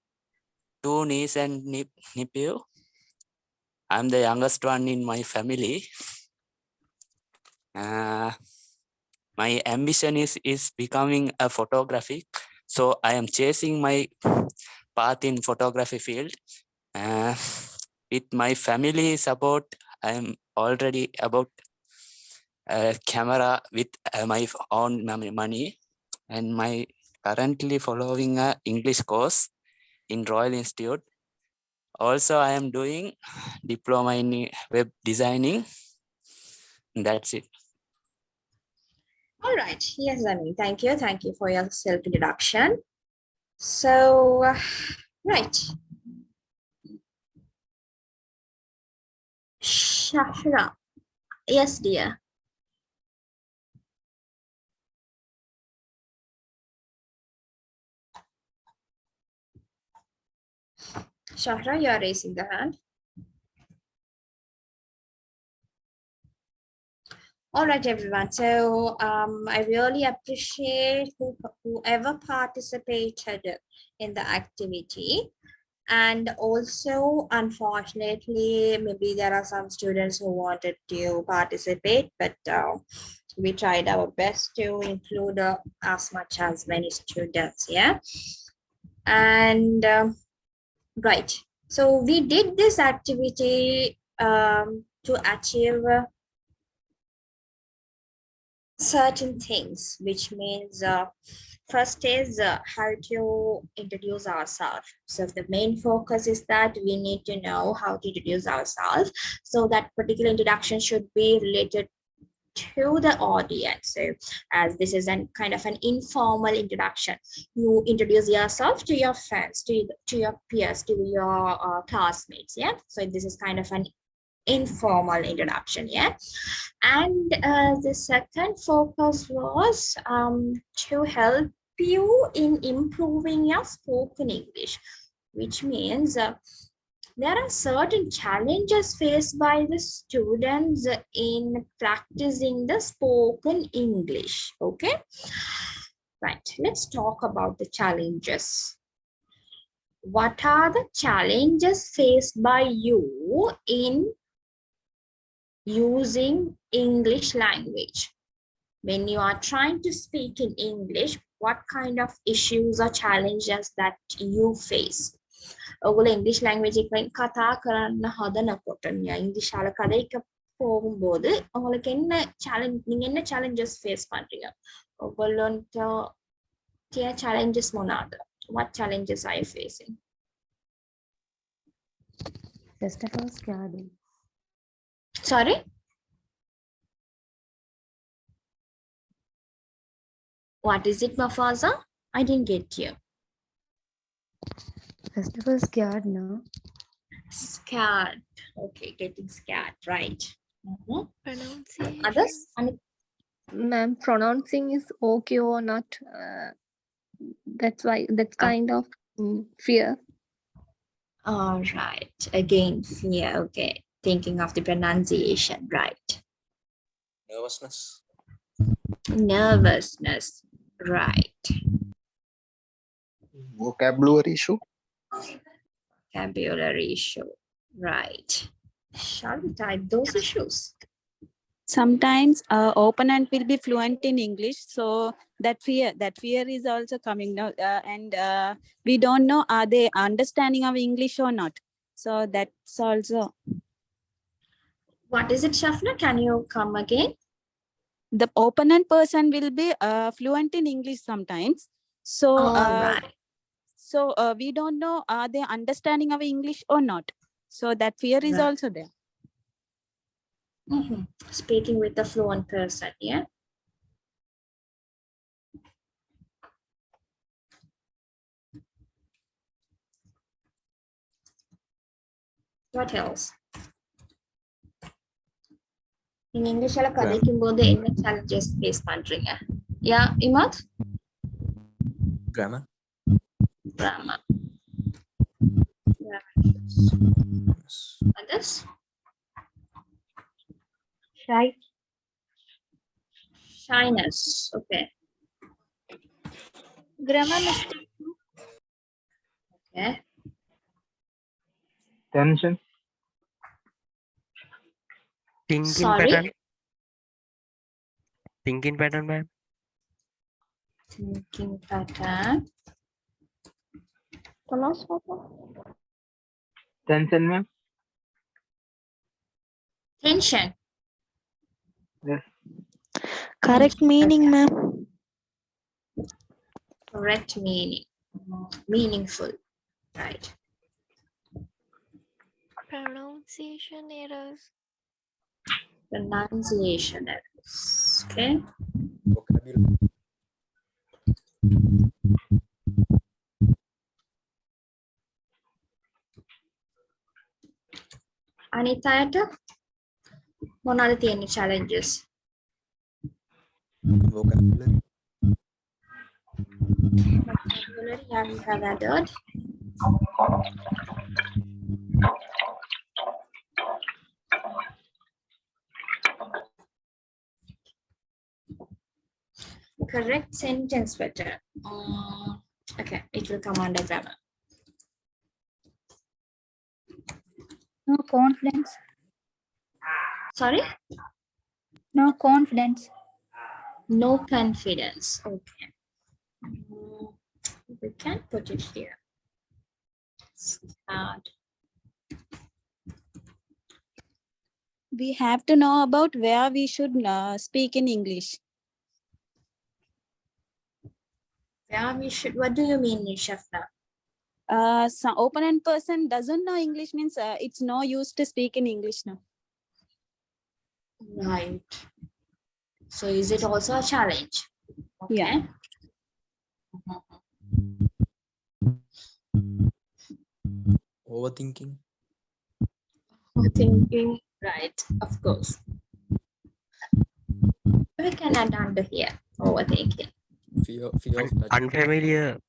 2 niece and nephew. I'm the youngest one in my family. My ambition is becoming a photography. So I am chasing my path in photography field. With my family support, I am already about a camera with my own money, and my currently following a English course in Royal Institute. Also, I am doing diploma in web designing. That's it. All right. Yes, Zameen. Thank you. Thank you for your self-introduction. So, right. Shahra. Yes, dear. Shahra, you are raising the hand. All right, everyone. So I really appreciate whoever participated in the activity. And also, unfortunately, maybe there are some students who wanted to participate, but we tried our best to include as much as many students, yeah? And right. So we did this activity to achieve certain things, which means first is how to introduce ourselves. So the main focus is that we need to know how to introduce ourselves. So that particular introduction should be related to the audience. So as this is an kind of an informal introduction, you introduce yourself to your friends, to your peers, to your classmates. Yeah. So this is kind of an informal introduction. Yeah. And the second focus was to help you in improving your spoken English, which means there are certain challenges faced by the students in practicing the spoken English. Okay, right. Let's talk about the challenges. What are the challenges faced by you in using English language? When you are trying to speak in English, what kind of issues or challenges that you face? ඔගොල්ලෝ ඉංග්‍රීසි language එකෙන් කතා කරන්න හදනකොට ඉංග්‍රීසි ශාල කதைක போகும்போது உங்களுக்கு என்ன challenges face பண்றீங்க? ඔගොල්ලන්ට තියෙන challenges මොනවාද? What challenges are you facing? First of all, scared. Sorry? What is it, Mafaza? I didn't get you. First of all, scared, no? Scared. Okay, getting scared, right. Pronunciation. Others? Ma'am, pronouncing is okay or not. That's why, that's kind of fear. All right. Again, fear. Okay. Thinking of the pronunciation, right. Nervousness. Nervousness, right. Vocabulary issue. Vocabulary issue, right. Shall we type those issues? Sometimes opponent will be fluent in English, so that fear is also coming now, and we don't know are they understanding of English or not. So that's also. What is it, Shafna? Can you come again? The opponent person will be fluent in English sometimes, so right. So we don't know are they understanding of English or not. So that fear is Right. also there. Speaking with a fluent person, yeah. What else? In English, la கதைக்கும்போது என்ன challenges face பண்றீங்க? Yeah, Imad? Grammar. Grammar. Others? Shy. Shyness. Okay. Grammar mistake. Okay. Tension. Thinking Sorry? pattern. Thinking pattern, ma'am. Thinking pattern. Tension, ma'am. Tension. Yes. Correct meaning, ma'am. Correct meaning. Meaningful. Right. Pronunciation errors. Pronunciation errors. Okay. Vocabulary. Anita? Monada තියෙන challenges. Vocabulary. Vocabulary, yeah, we have added. Correct sentence pattern. Okay, it will come under grammar. No confidence. Sorry? No confidence. No confidence. Okay. We can put it here. Start. We have to know about where we should speak in English. Yeah, we should. What do you mean, Shafna? Some opponent person doesn't know English means it's no use to speak in English now. Right. So is it also a challenge? Okay. Yeah. Overthinking. Overthinking, right, of course. We can add under here, overthinking. Fear of judgment. Unfamiliar.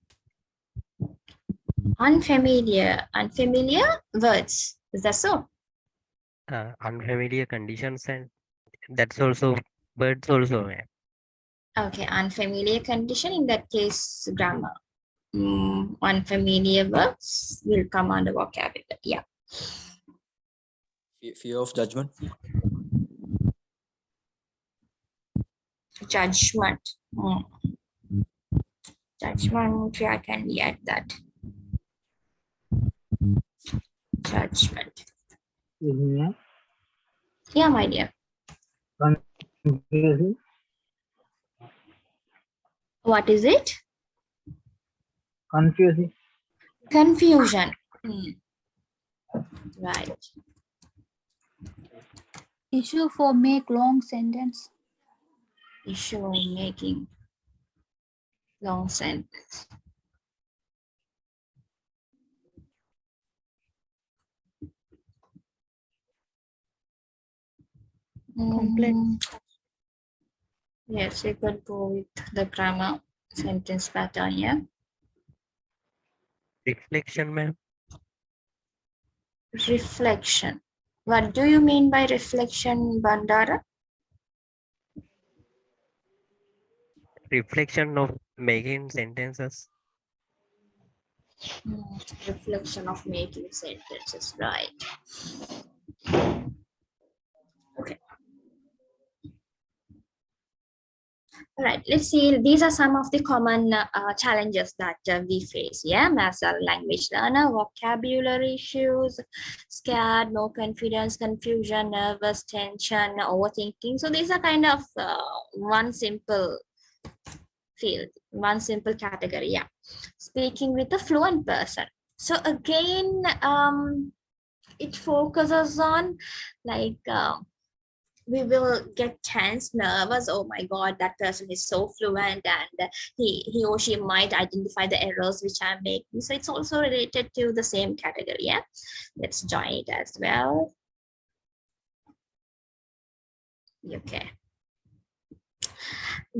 Unfamiliar words. Is that so? Unfamiliar conditions, and that's also birds also, ma'am. Okay, unfamiliar condition, in that case, grammar. Unfamiliar words will come under vocabulary. Yeah. Fear of judgment. Judgment. Judgment, yeah, can we add that? Judgment. Yeah, my dear. Confusing. What is it? Confusing. Confusion. Right. Issue for make long sentence. Issue of making long sentence. Complaint. Yes, we could go with the grammar sentence pattern, yeah. Reflection, ma'am. Reflection. What do you mean by reflection, Bandara? Reflection of making sentences. Reflection of making sentences, right. Okay. All right, let's see. These are some of the common challenges that we face. Yeah, as a language learner, vocabulary issues, scared, no confidence, confusion, nervous, tension, overthinking. So these are kind of one simple field, one simple category. Yeah, speaking with a fluent person. So again, it focuses on like. We will get tense, nervous. Oh my God, that person is so fluent, and he or she might identify the errors which I'm making. So it's also related to the same category. Yeah, let's join it as well. Okay.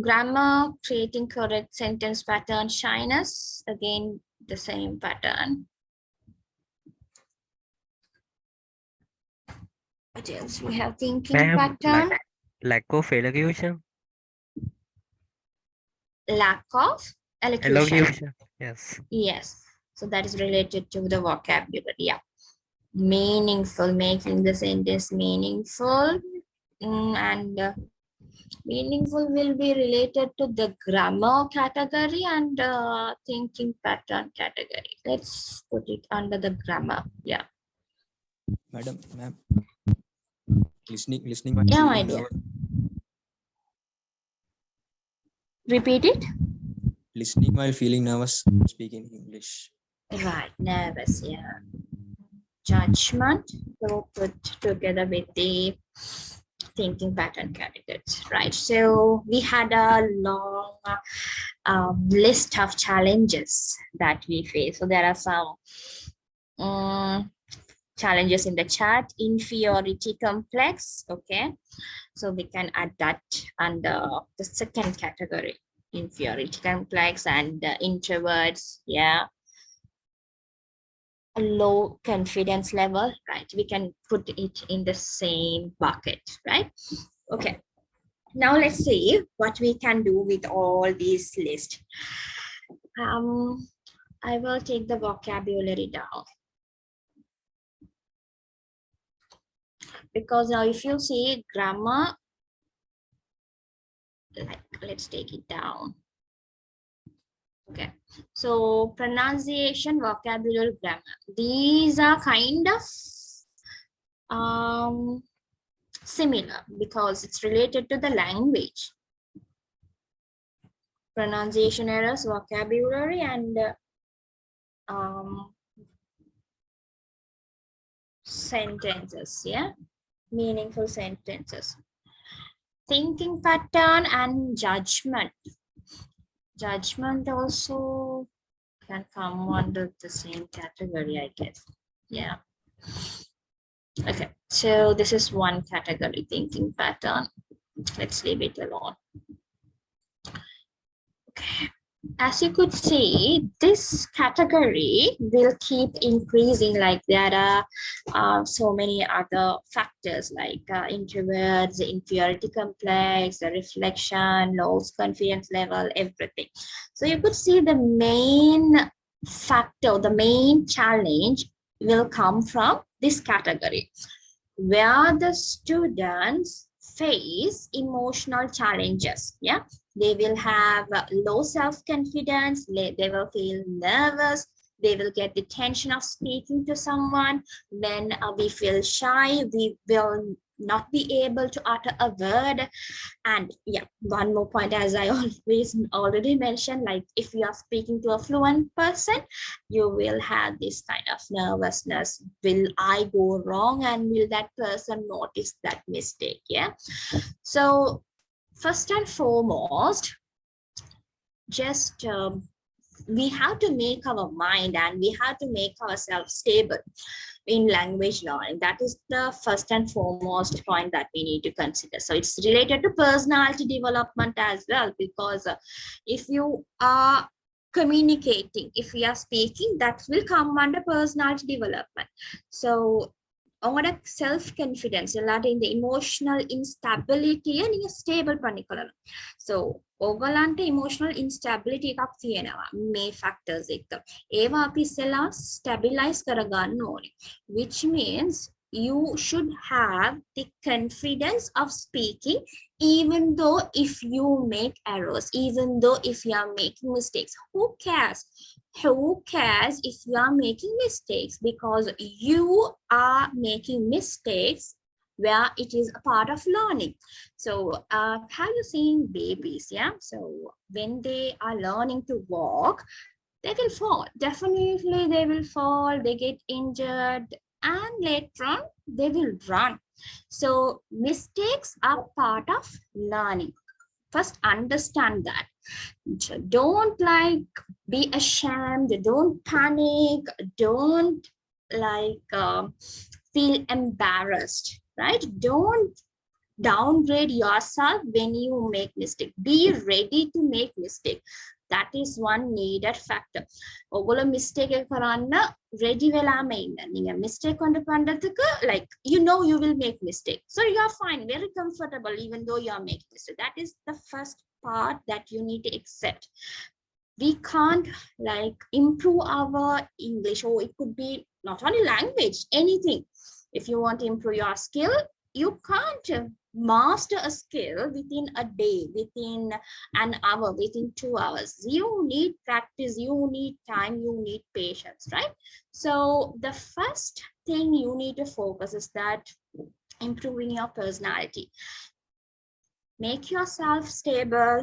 Grammar, creating correct sentence pattern, shyness. Again, the same pattern. What else we have? Thinking pattern. Lack of elocution. Lack of elocution. Yes. Yes. So that is related to the vocabulary. Yeah. Meaningful, making the sentence meaningful. And meaningful will be related to the grammar category and thinking pattern category. Let's put it under the grammar. Yeah. Madam, ma'am. Listening. Yeah, my dear. Repeat it. Listening while feeling nervous, speaking English. Right, nervous, yeah. Judgment, we'll put together with the thinking pattern categories, right? So we had a long list of challenges that we face. So there are some challenges in the chat. Inferiority complex. Okay, so we can add that under the second category, inferiority complex and introverts. Yeah, a low confidence level, right? We can put it in the same bucket, right? Okay, now let's see what we can do with all these lists. I will take the vocabulary down, because now if you see grammar, like, let's take it down. Okay, so pronunciation, vocabulary, grammar, these are kind of similar because it's related to the language. Pronunciation errors, vocabulary, and sentences. Yeah, meaningful sentences. Thinking pattern and judgment. Judgment also can come under the same category, I guess. Yeah. Okay, so this is one category, thinking pattern. Let's leave it alone. Okay. As you could see, this category will keep increasing. Like there are so many other factors like introverts, inferiority complex, the reflection, low confidence level, everything. So you could see the main factor, the main challenge will come from this category, where the students face emotional challenges. Yeah, they will have low self-confidence, they will feel nervous, they will get the tension of speaking to someone. When we feel shy, we will not be able to utter a word. And yeah, one more point, as I already mentioned, like if you are speaking to a fluent person, you will have this kind of nervousness. Will I go wrong, and will that person notice that mistake? Yeah, so first and foremost, just we have to make our mind and we have to make ourselves stable in language learning. That is the first and foremost point that we need to consider. So it's related to personality development as well, because if you are communicating, if we are speaking, that will come under personality development. So on self-confidence, in the emotional instability and stable panic. So ඕගලන්ට emotional instability එකක් තියෙනවා මේ factors එක. ඒවා අපි ඉස්සෙල්ලා stabilize කරගන්න ඕනේ. Which means you should have the confidence of speaking, even though if you make errors, even though if you are making mistakes. Who cares? Who cares if you are making mistakes? Because you are making mistakes where it is a part of learning. So have you seen babies? Yeah, so when they are learning to walk, they will fall. Definitely they will fall, they get injured, and later on they will run. So mistakes are part of learning. First understand that. Don't like be ashamed, don't panic, don't like feel embarrassed, right? Don't downgrade yourself when you make mistake. Be ready to make mistake. That is one needed factor. ඔගොල්ලෝ mistake එක කරන්න ready වෙලාම ඉන්න. நீங்க mistake கொண்டு பண்றதுக்கு like you know you will make mistake. So you are fine, very comfortable even though you are making mistake. That is the first part that you need to accept. We can't like improve our English, or it could be not only language, anything. If you want to improve your skill, you can't master a skill within a day, within an hour, within 2 hours. You need practice, you need time, you need patience, right? So the first thing you need to focus is that improving your personality. Make yourself stable.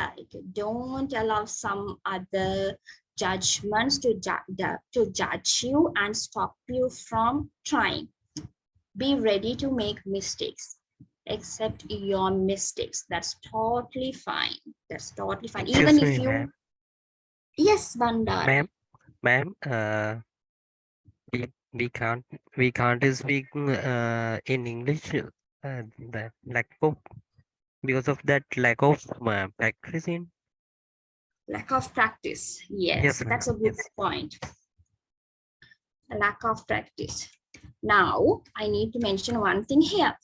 Like don't allow some other judgments to judge you and stop you from trying. Be ready to make mistakes. Accept your mistakes. That's totally fine. That's totally fine. Excuse Even me, if you Yes, Bandar. ma'am, we can't speak in English the lack of because of that lack of practicing. Lack of practice. Yes, Yes, ma'am. that's a good Yes. point. A lack of practice. Now, I need to mention one thing here.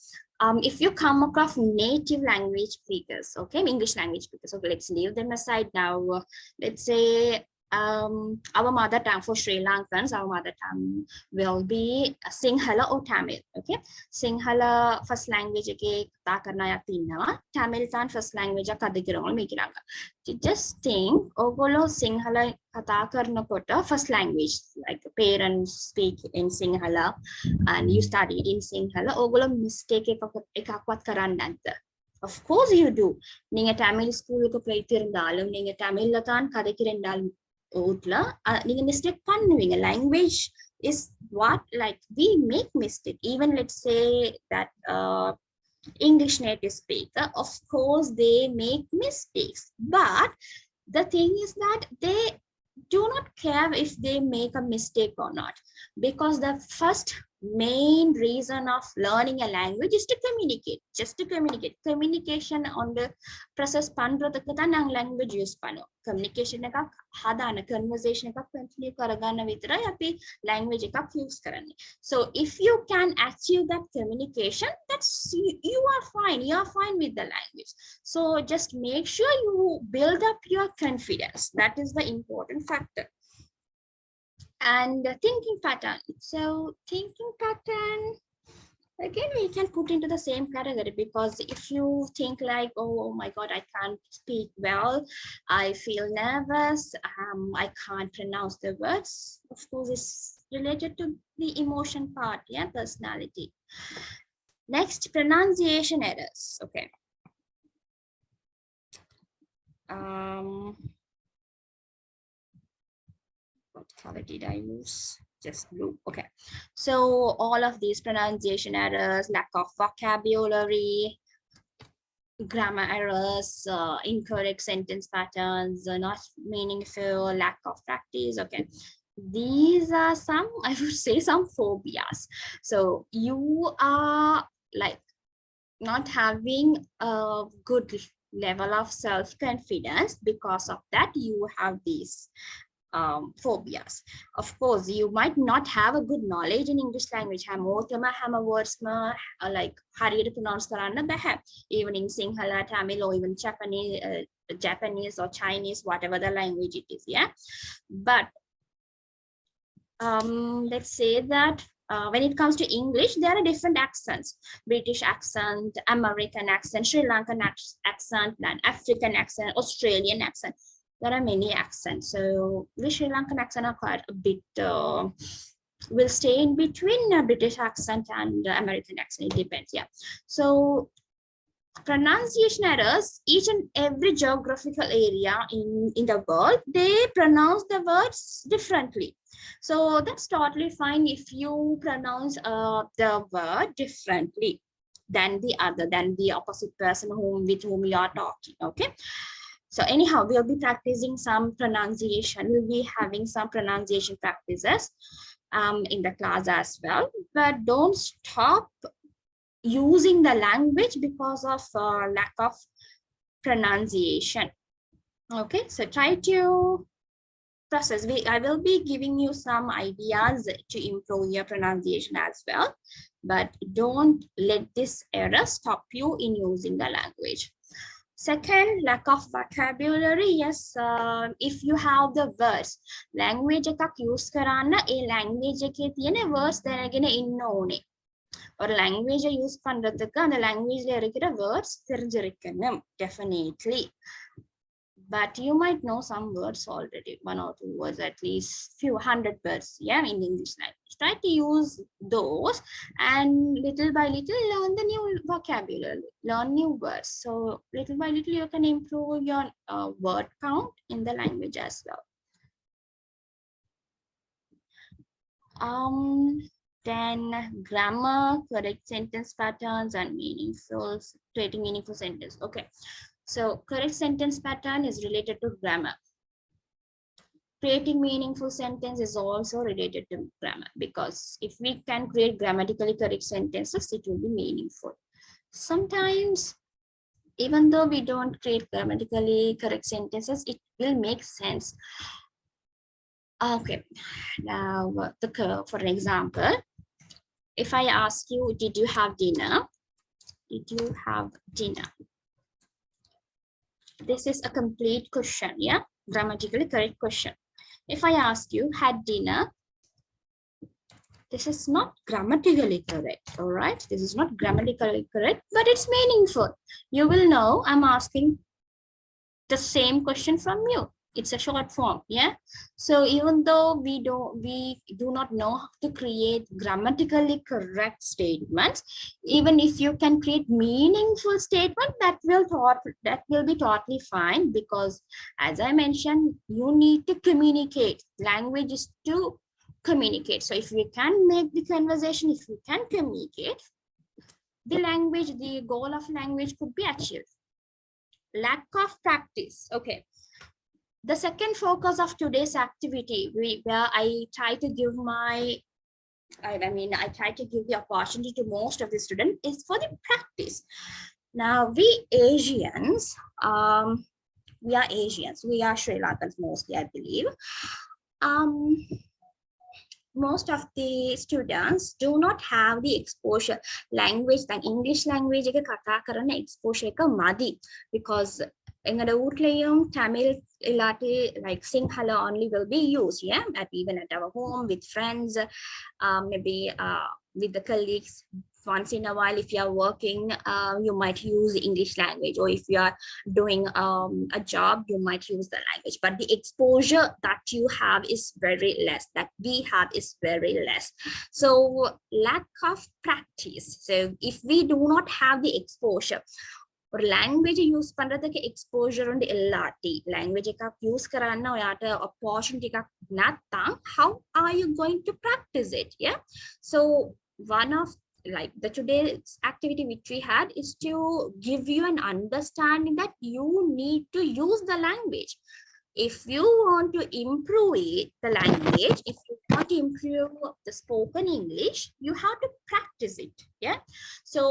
If you come across native language speakers, okay, English language speakers, okay, let's leave them aside now. Let's say our mother tongue for Sri Lankans, our mother tongue will be Sinhala or Tamil, okay? Sinhala first language එකේ කතා කරන අයත් ඉන්නවා. Tamil tan first language එක කතා කරනවා මේක ළඟ. Just think, ඔයගොල්ලෝ Sinhala කතා කරනකොට first language like parents speak in Sinhala and you studied in Sinhala, ඔයගොල්ලෝ mistake එකක්වත් කරන්නේ නැද්ද? Of course you do. நீங்க Tamil school க்கு போயிட்டு இருந்தாலும் நீங்க Tamilல தான் கதைக்கிறீங்கனாலும் நீங்க mistake பண்ணுவீங்க. Language is what, like, we make mistake. Even let's say that English native speaker, of course they make mistakes, but the thing is that they do not care if they make a mistake or not, because the first main reason of learning a language is to communicate, just to communicate. Communication on the process பண்றதுக்கு தான் நாங்க language use பண்ணுவோம். Communication එකක් හදාන conversation එකක් continue කරගන්න විතරයි අපි language එකක් use කරන්නේ. So if you can achieve that communication, that's you are fine with the language. So just make sure you build up your confidence. That is the important factor. And thinking pattern. So thinking pattern, again, we can put into the same category, because if you think like, oh my God, I can't speak well, I feel nervous, I can't pronounce the words, of course, it's related to the emotion part, yeah, personality. Next, pronunciation errors. Okay. What color did I use? Just blue. Okay. So all of these pronunciation errors, lack of vocabulary, grammar errors, incorrect sentence patterns, not meaningful, lack of practice. Okay. These are some, I would say, some phobias. So you are like not having a good level of self-confidence. Because of that, you have these phobias. Of course, you might not have a good knowledge in English language. Hamma words like hariyata pronounce karanna baha. Even in Sinhala, Tamil, or even Japanese or Chinese, whatever the language it is, yeah. But let's say that when it comes to English, there are different accents: British accent, American accent, Sri Lankan accent, and African accent, Australian accent. There are many accents. So the Sri Lankan accent are quite a bit, will stay in between British accent and American accent. It depends, yeah. So pronunciation errors, each and every geographical area in the world, they pronounce the words differently. So that's totally fine if you pronounce the word differently than the opposite person with whom you are talking, okay? So anyhow, we'll be practicing some pronunciation. We'll be having some pronunciation practices in the class as well. But don't stop using the language because of lack of pronunciation. Okay, so try to process. I will be giving you some ideas to improve your pronunciation as well. But don't let this error stop you in using the language. Second, lack of vocabulary. Yes, if you have the words, language එකක් use කරන්න ඒ language එකේ තියෙන words දැනගෙන ඉන්න ඕනේ. ஒரு language use பண்றதுக்கு அந்த languageல இருக்கிற words தெரிஞ்சிருக்கணும், definitely. But you might know some words already, 1 or 2 words, at least few hundred words, yeah, in English language. Try to use those and little by little learn the new vocabulary, learn new words. So little by little you can improve your word count in the language as well. Then grammar, correct sentence patterns, and creating meaningful sentence. Okay. So correct sentence pattern is related to grammar. creating meaningful sentence is also related to grammar, because if we can create grammatically correct sentences, it will be meaningful. Sometimes, even though we don't create grammatically correct sentences, it will make sense. Okay, now for an example, if I ask you, did you have dinner? Did you have dinner? This is a complete question, yeah? Grammatically correct question. If I ask you, had dinner? This is not grammatically correct, all right? This is not grammatically correct, but it's meaningful. You will know I'm asking the same question from you. It's a short form, yeah? So even though we do not know how to create grammatically correct statements, even if you can create meaningful statement, that will be totally fine, because as I mentioned, you need to communicate. Language is to communicate. So if we can make the conversation, if we can communicate, the goal of language could be achieved. Lack of practice. Okay. The second focus of today's activity, where I try to give I try to give the opportunity to most of the students, is for the practice. Now, we Asians, we are Sri Lankans mostly, I believe. Most of the students do not have the exposure language, the English language එක කතා කරන exposure එක මදි, because එංගඩ ඌට්ලේයුම් Tamil ඉලාටි like Sinhala only will be used, yeah, even at our home with friends, maybe with the colleagues. Once in a while, if you are working, you might use English language, or if you are doing a job, you might use the language, but the exposure that you have is very less, that we have is very less. So lack of practice. So if we do not have the exposure, or language use பண்றதுக்கு exposure und எல்லாட்டி language එකක් use කරන්න ඔයාට opportunity එකක් නැත්නම්, how are you going to practice it? Yeah, so one of like the today's activity which we had is to give you an understanding that you need to use the language. If you want to improve the language, if you want to improve the spoken English, you have to practice it. Yeah, so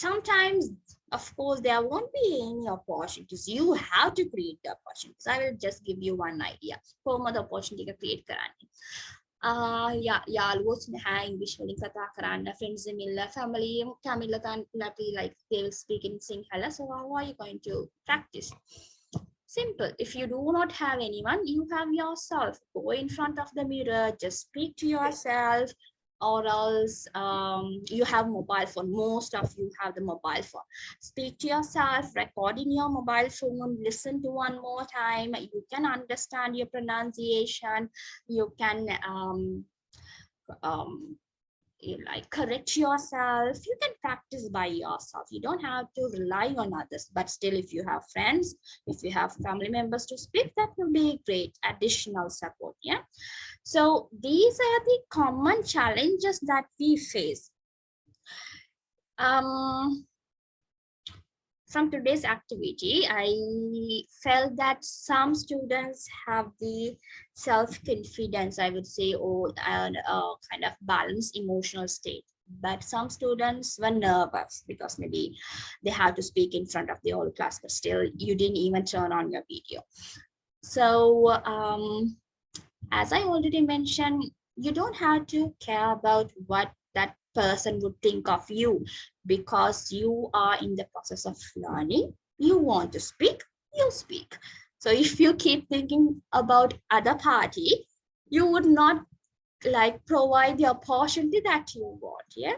sometimes, of course, there won't be any opportunities. You have to create the opportunities. I will just give you one idea. කොහොමද opportunity එක create කරන්නේ? යාළුවෝ නැහැ English වලින් කතා කරන්න, friends මිල්ල, family Tamil like they will speak in Sinhala. So how are you going to practice? Simple. If you do not have anyone, you have yourself. Go in front of the mirror, just speak to yourself, or else you have mobile phone. Most of you have the mobile phone. Speak to yourself, record in your mobile phone, listen to one more time. You can understand your pronunciation. You can like correct yourself. You can practice by yourself. You don't have to rely on others, but still, if you have friends, if you have family members to speak, that will be great additional support. Yeah, so these are the common challenges that we face. From today's activity, I felt that some students have the self-confidence, I would say, or kind of balanced emotional state. But some students were nervous because maybe they have to speak in front of the whole class, but still you didn't even turn on your video. So as I already mentioned, you don't have to care about what that person would think of you, because you are in the process of learning. You want to speak, you speak. So if you keep thinking about other party, you would not like provide the opportunity that you want. Yeah,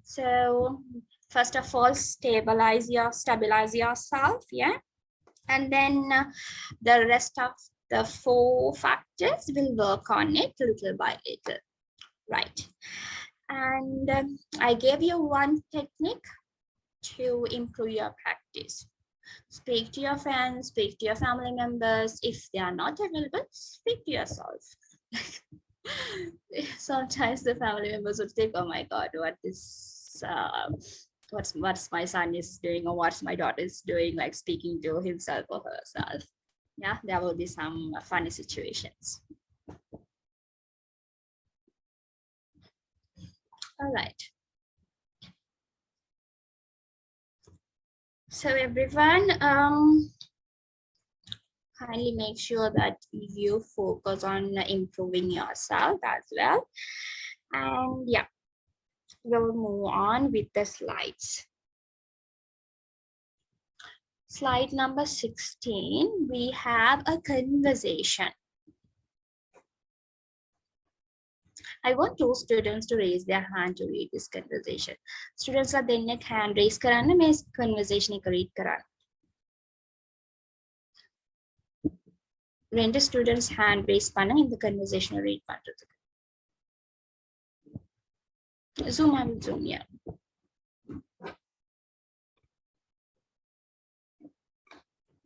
so first of all, stabilize yourself. Yeah, and then the rest of the 4 factors will work on it little by little, right? And I gave you one technique to improve your practice. Speak to your friends, speak to your family members. If they are not available, speak to yourself. Sometimes the family members would think, oh my God, what's my son is doing, or what's my daughter is doing, like speaking to himself or herself. Yeah, there will be some funny situations. All right. So everyone, kindly make sure that you focus on improving yourself as well. And yeah, we'll move on with the slides. Slide number 16, we have a conversation. I want two students to raise their hand to read this conversation. Students are then hand raise karana मैं इस conversation को read कराना. Render students hand raise panna in the conversation read பண்றது. Zoom I will zoom, yeah.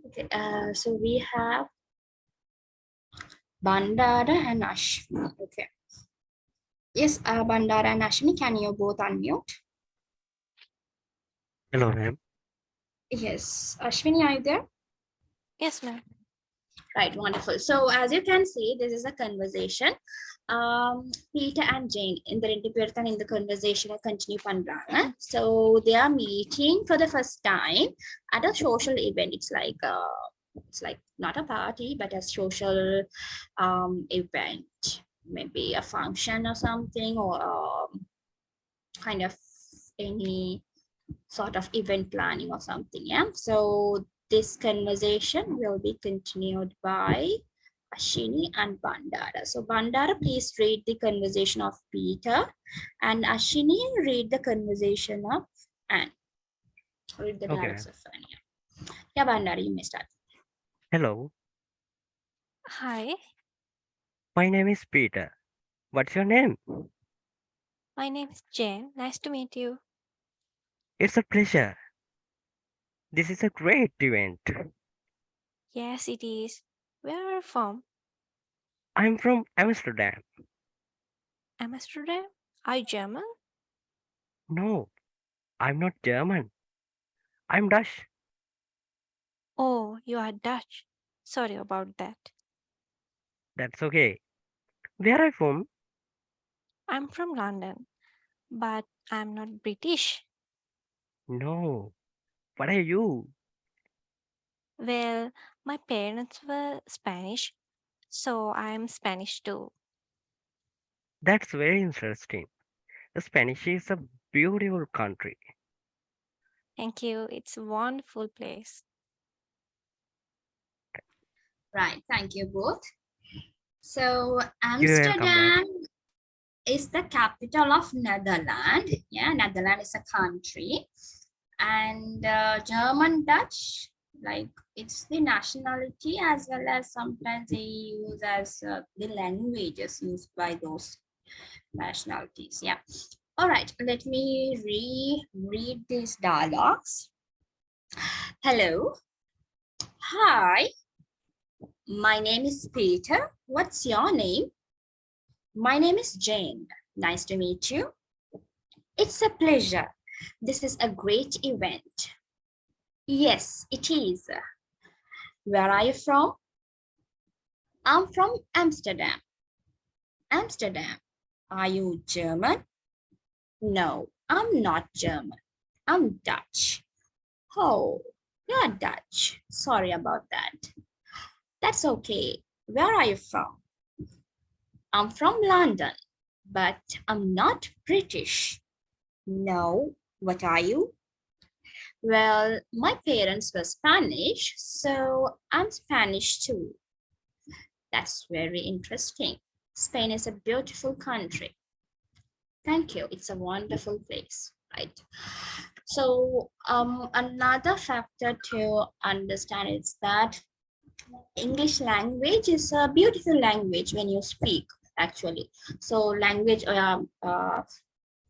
Okay, so we have Bandara and Ashwini. Okay. Yes, Bandara and Ashwini, can you both unmute? Hello, ma'am. Yes, Ashwini, are you there? Yes, ma'am. Right, wonderful. So as you can see, this is a conversation. Peter and Jane in the conversation continue பண்றாங்க. So they are meeting for the first time at a social event. It's like not a party, but a social event, maybe a function or something, or kind of any sort of event planning or something. Yeah. So this conversation will be continued by Ashini and Bandara. So Bandara, please read the conversation of Peter, and Ashini, read the conversation of Anne. Read the dialogues of Anne. Yeah, Bandara, you may start. Hello, Hi, my name is Peter. What's your name? my name is Jane. Nice to meet you. It's a pleasure. This is a great event. Yes, it is. Where are you from? I'm from Amsterdam. Amsterdam? Are you German? No, I'm not German. I'm Dutch. Oh, you are Dutch. Sorry about that. That's okay. Where are you from? I'm from London, but I'm not British. No. What are you? Well, my parents were Spanish, so I'm Spanish too. That's very interesting. Spanish is a beautiful country. Thank you. It's a wonderful place. Right, thank you both. So You're welcome, ma'am. Amsterdam is the capital of Netherlands. Yeah, Netherlands is a country. And German Dutch, like it's the nationality as well as sometimes they use as the languages used by those nationalities. Yeah. All right, let me read these dialogues. Hello. Hi. My name is Peter. What's your name? My name is Jane. Nice to meet you. It's a pleasure. This is a great event. Yes, it is. Where are you from? I'm from Amsterdam. Amsterdam. Are you German? No, I'm not German. I'm Dutch. Oh, you're Dutch. Sorry about that. That's okay. Where are you from? I'm from London, but I'm not British. No, what are you? Well, my parents were Spanish, so I'm Spanish too. That's very interesting. Spain is a beautiful country. Thank you. It's a wonderful place, right? So another factor to understand is that English language is a beautiful language when you speak, actually. So language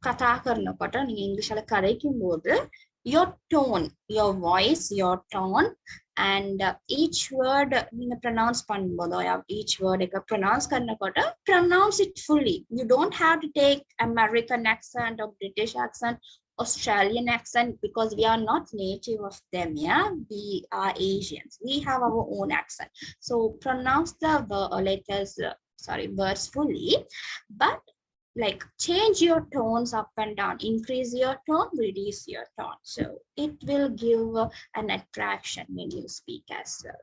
කතා කරනකොට English වල කරකින්බෝද your tone, your voice, your tone, and each word pronounce பண்ணும்போது each word pronounce කරනකොට pronounce it fully. You don't have to take American accent or British accent Australian accent because we are not native of them. Yeah, we are Asians. We have our own accent. So pronounce the letters, words fully, but like change your tones up and down, increase your tone, reduce your tone. So it will give an attraction when you speak as well.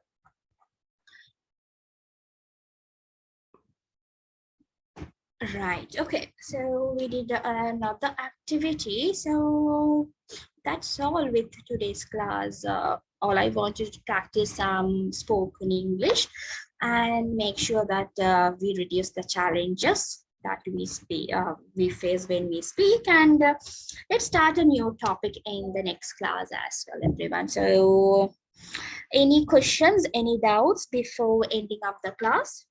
Right, okay, so we did another activity. So that's all with today's class. All I want you to practice some spoken English and make sure that we reduce the challenges that we face when we speak. And let's start a new topic in the next class as well, everyone. So any questions, any doubts before ending up the class?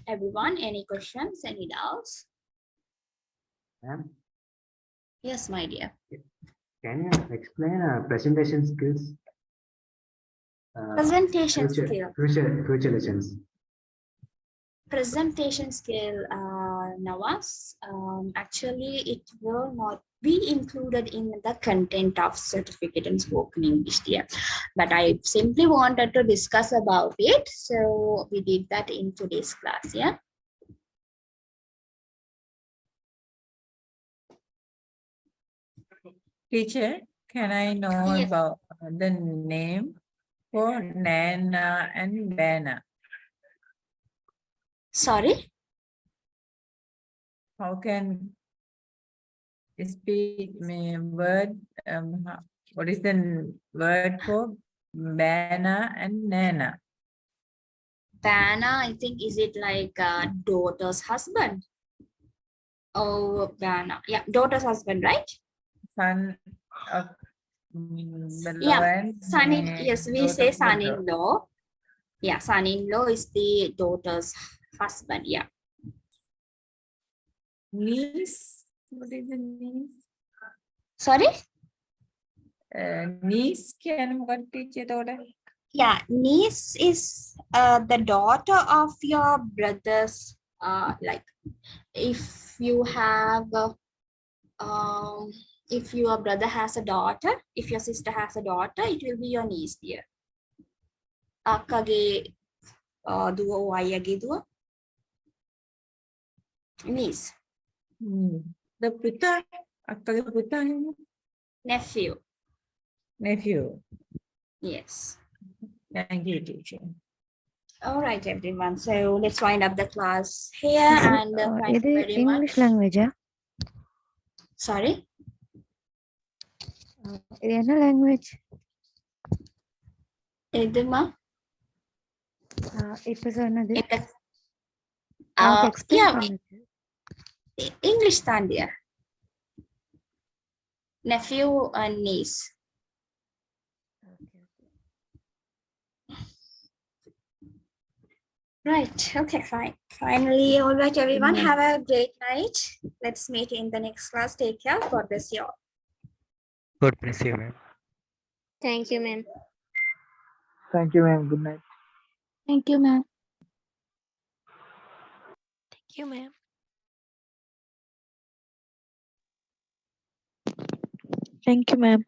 Everyone, any questions, any doubts? Ma'am, Yes, my dear. can you explain presentation skills? Presentation skill. Future lessons. Presentation skill, Nawaz. Actually, it will not be included in the content of certificate in spoken English here, but I simply wanted to discuss about it. So we did that in today's class. Yeah. Teacher, can I know Yes. about the name for Nana and Bana? Sorry? How can speak me word? What is the word for Bana and Nana? Bana, I think, is it like daughter's husband? Oh, Bana. Yeah, daughter's husband, right? Son of Yeah, son-in, yes, we say daughter's brother. son-in-law. Yeah, son-in-law is the daughter's husband. Yeah. Niece? What is the niece? Sorry? Niece can what teacher told us? Yeah, niece is the daughter of your brother's. Like, if you have, if your brother has a daughter, if your sister has a daughter, it will be your niece dear. Akkage duwa ayage duwa. Niece. The puta, akkage puta. Nephew. Nephew. Yes. Thank you, teacher. All right, everyone. So let's wind up the class here, and thank you very English much. language. Sorry? இது என்ன language? எதுமா? இப்ப சொன்னது. Uh, explain yeah, பண்ணுச்சு. English தான் dear. Nephew and niece. Right. Okay, fine. Finally, all right, everyone. Have a great night. Let's meet in the next class. Take care. God bless you all. God bless you, ma'am. Thank you, ma'am. Thank you, ma'am. Good night. Thank you, ma'am. Thank you, ma'am. Thank you, ma'am.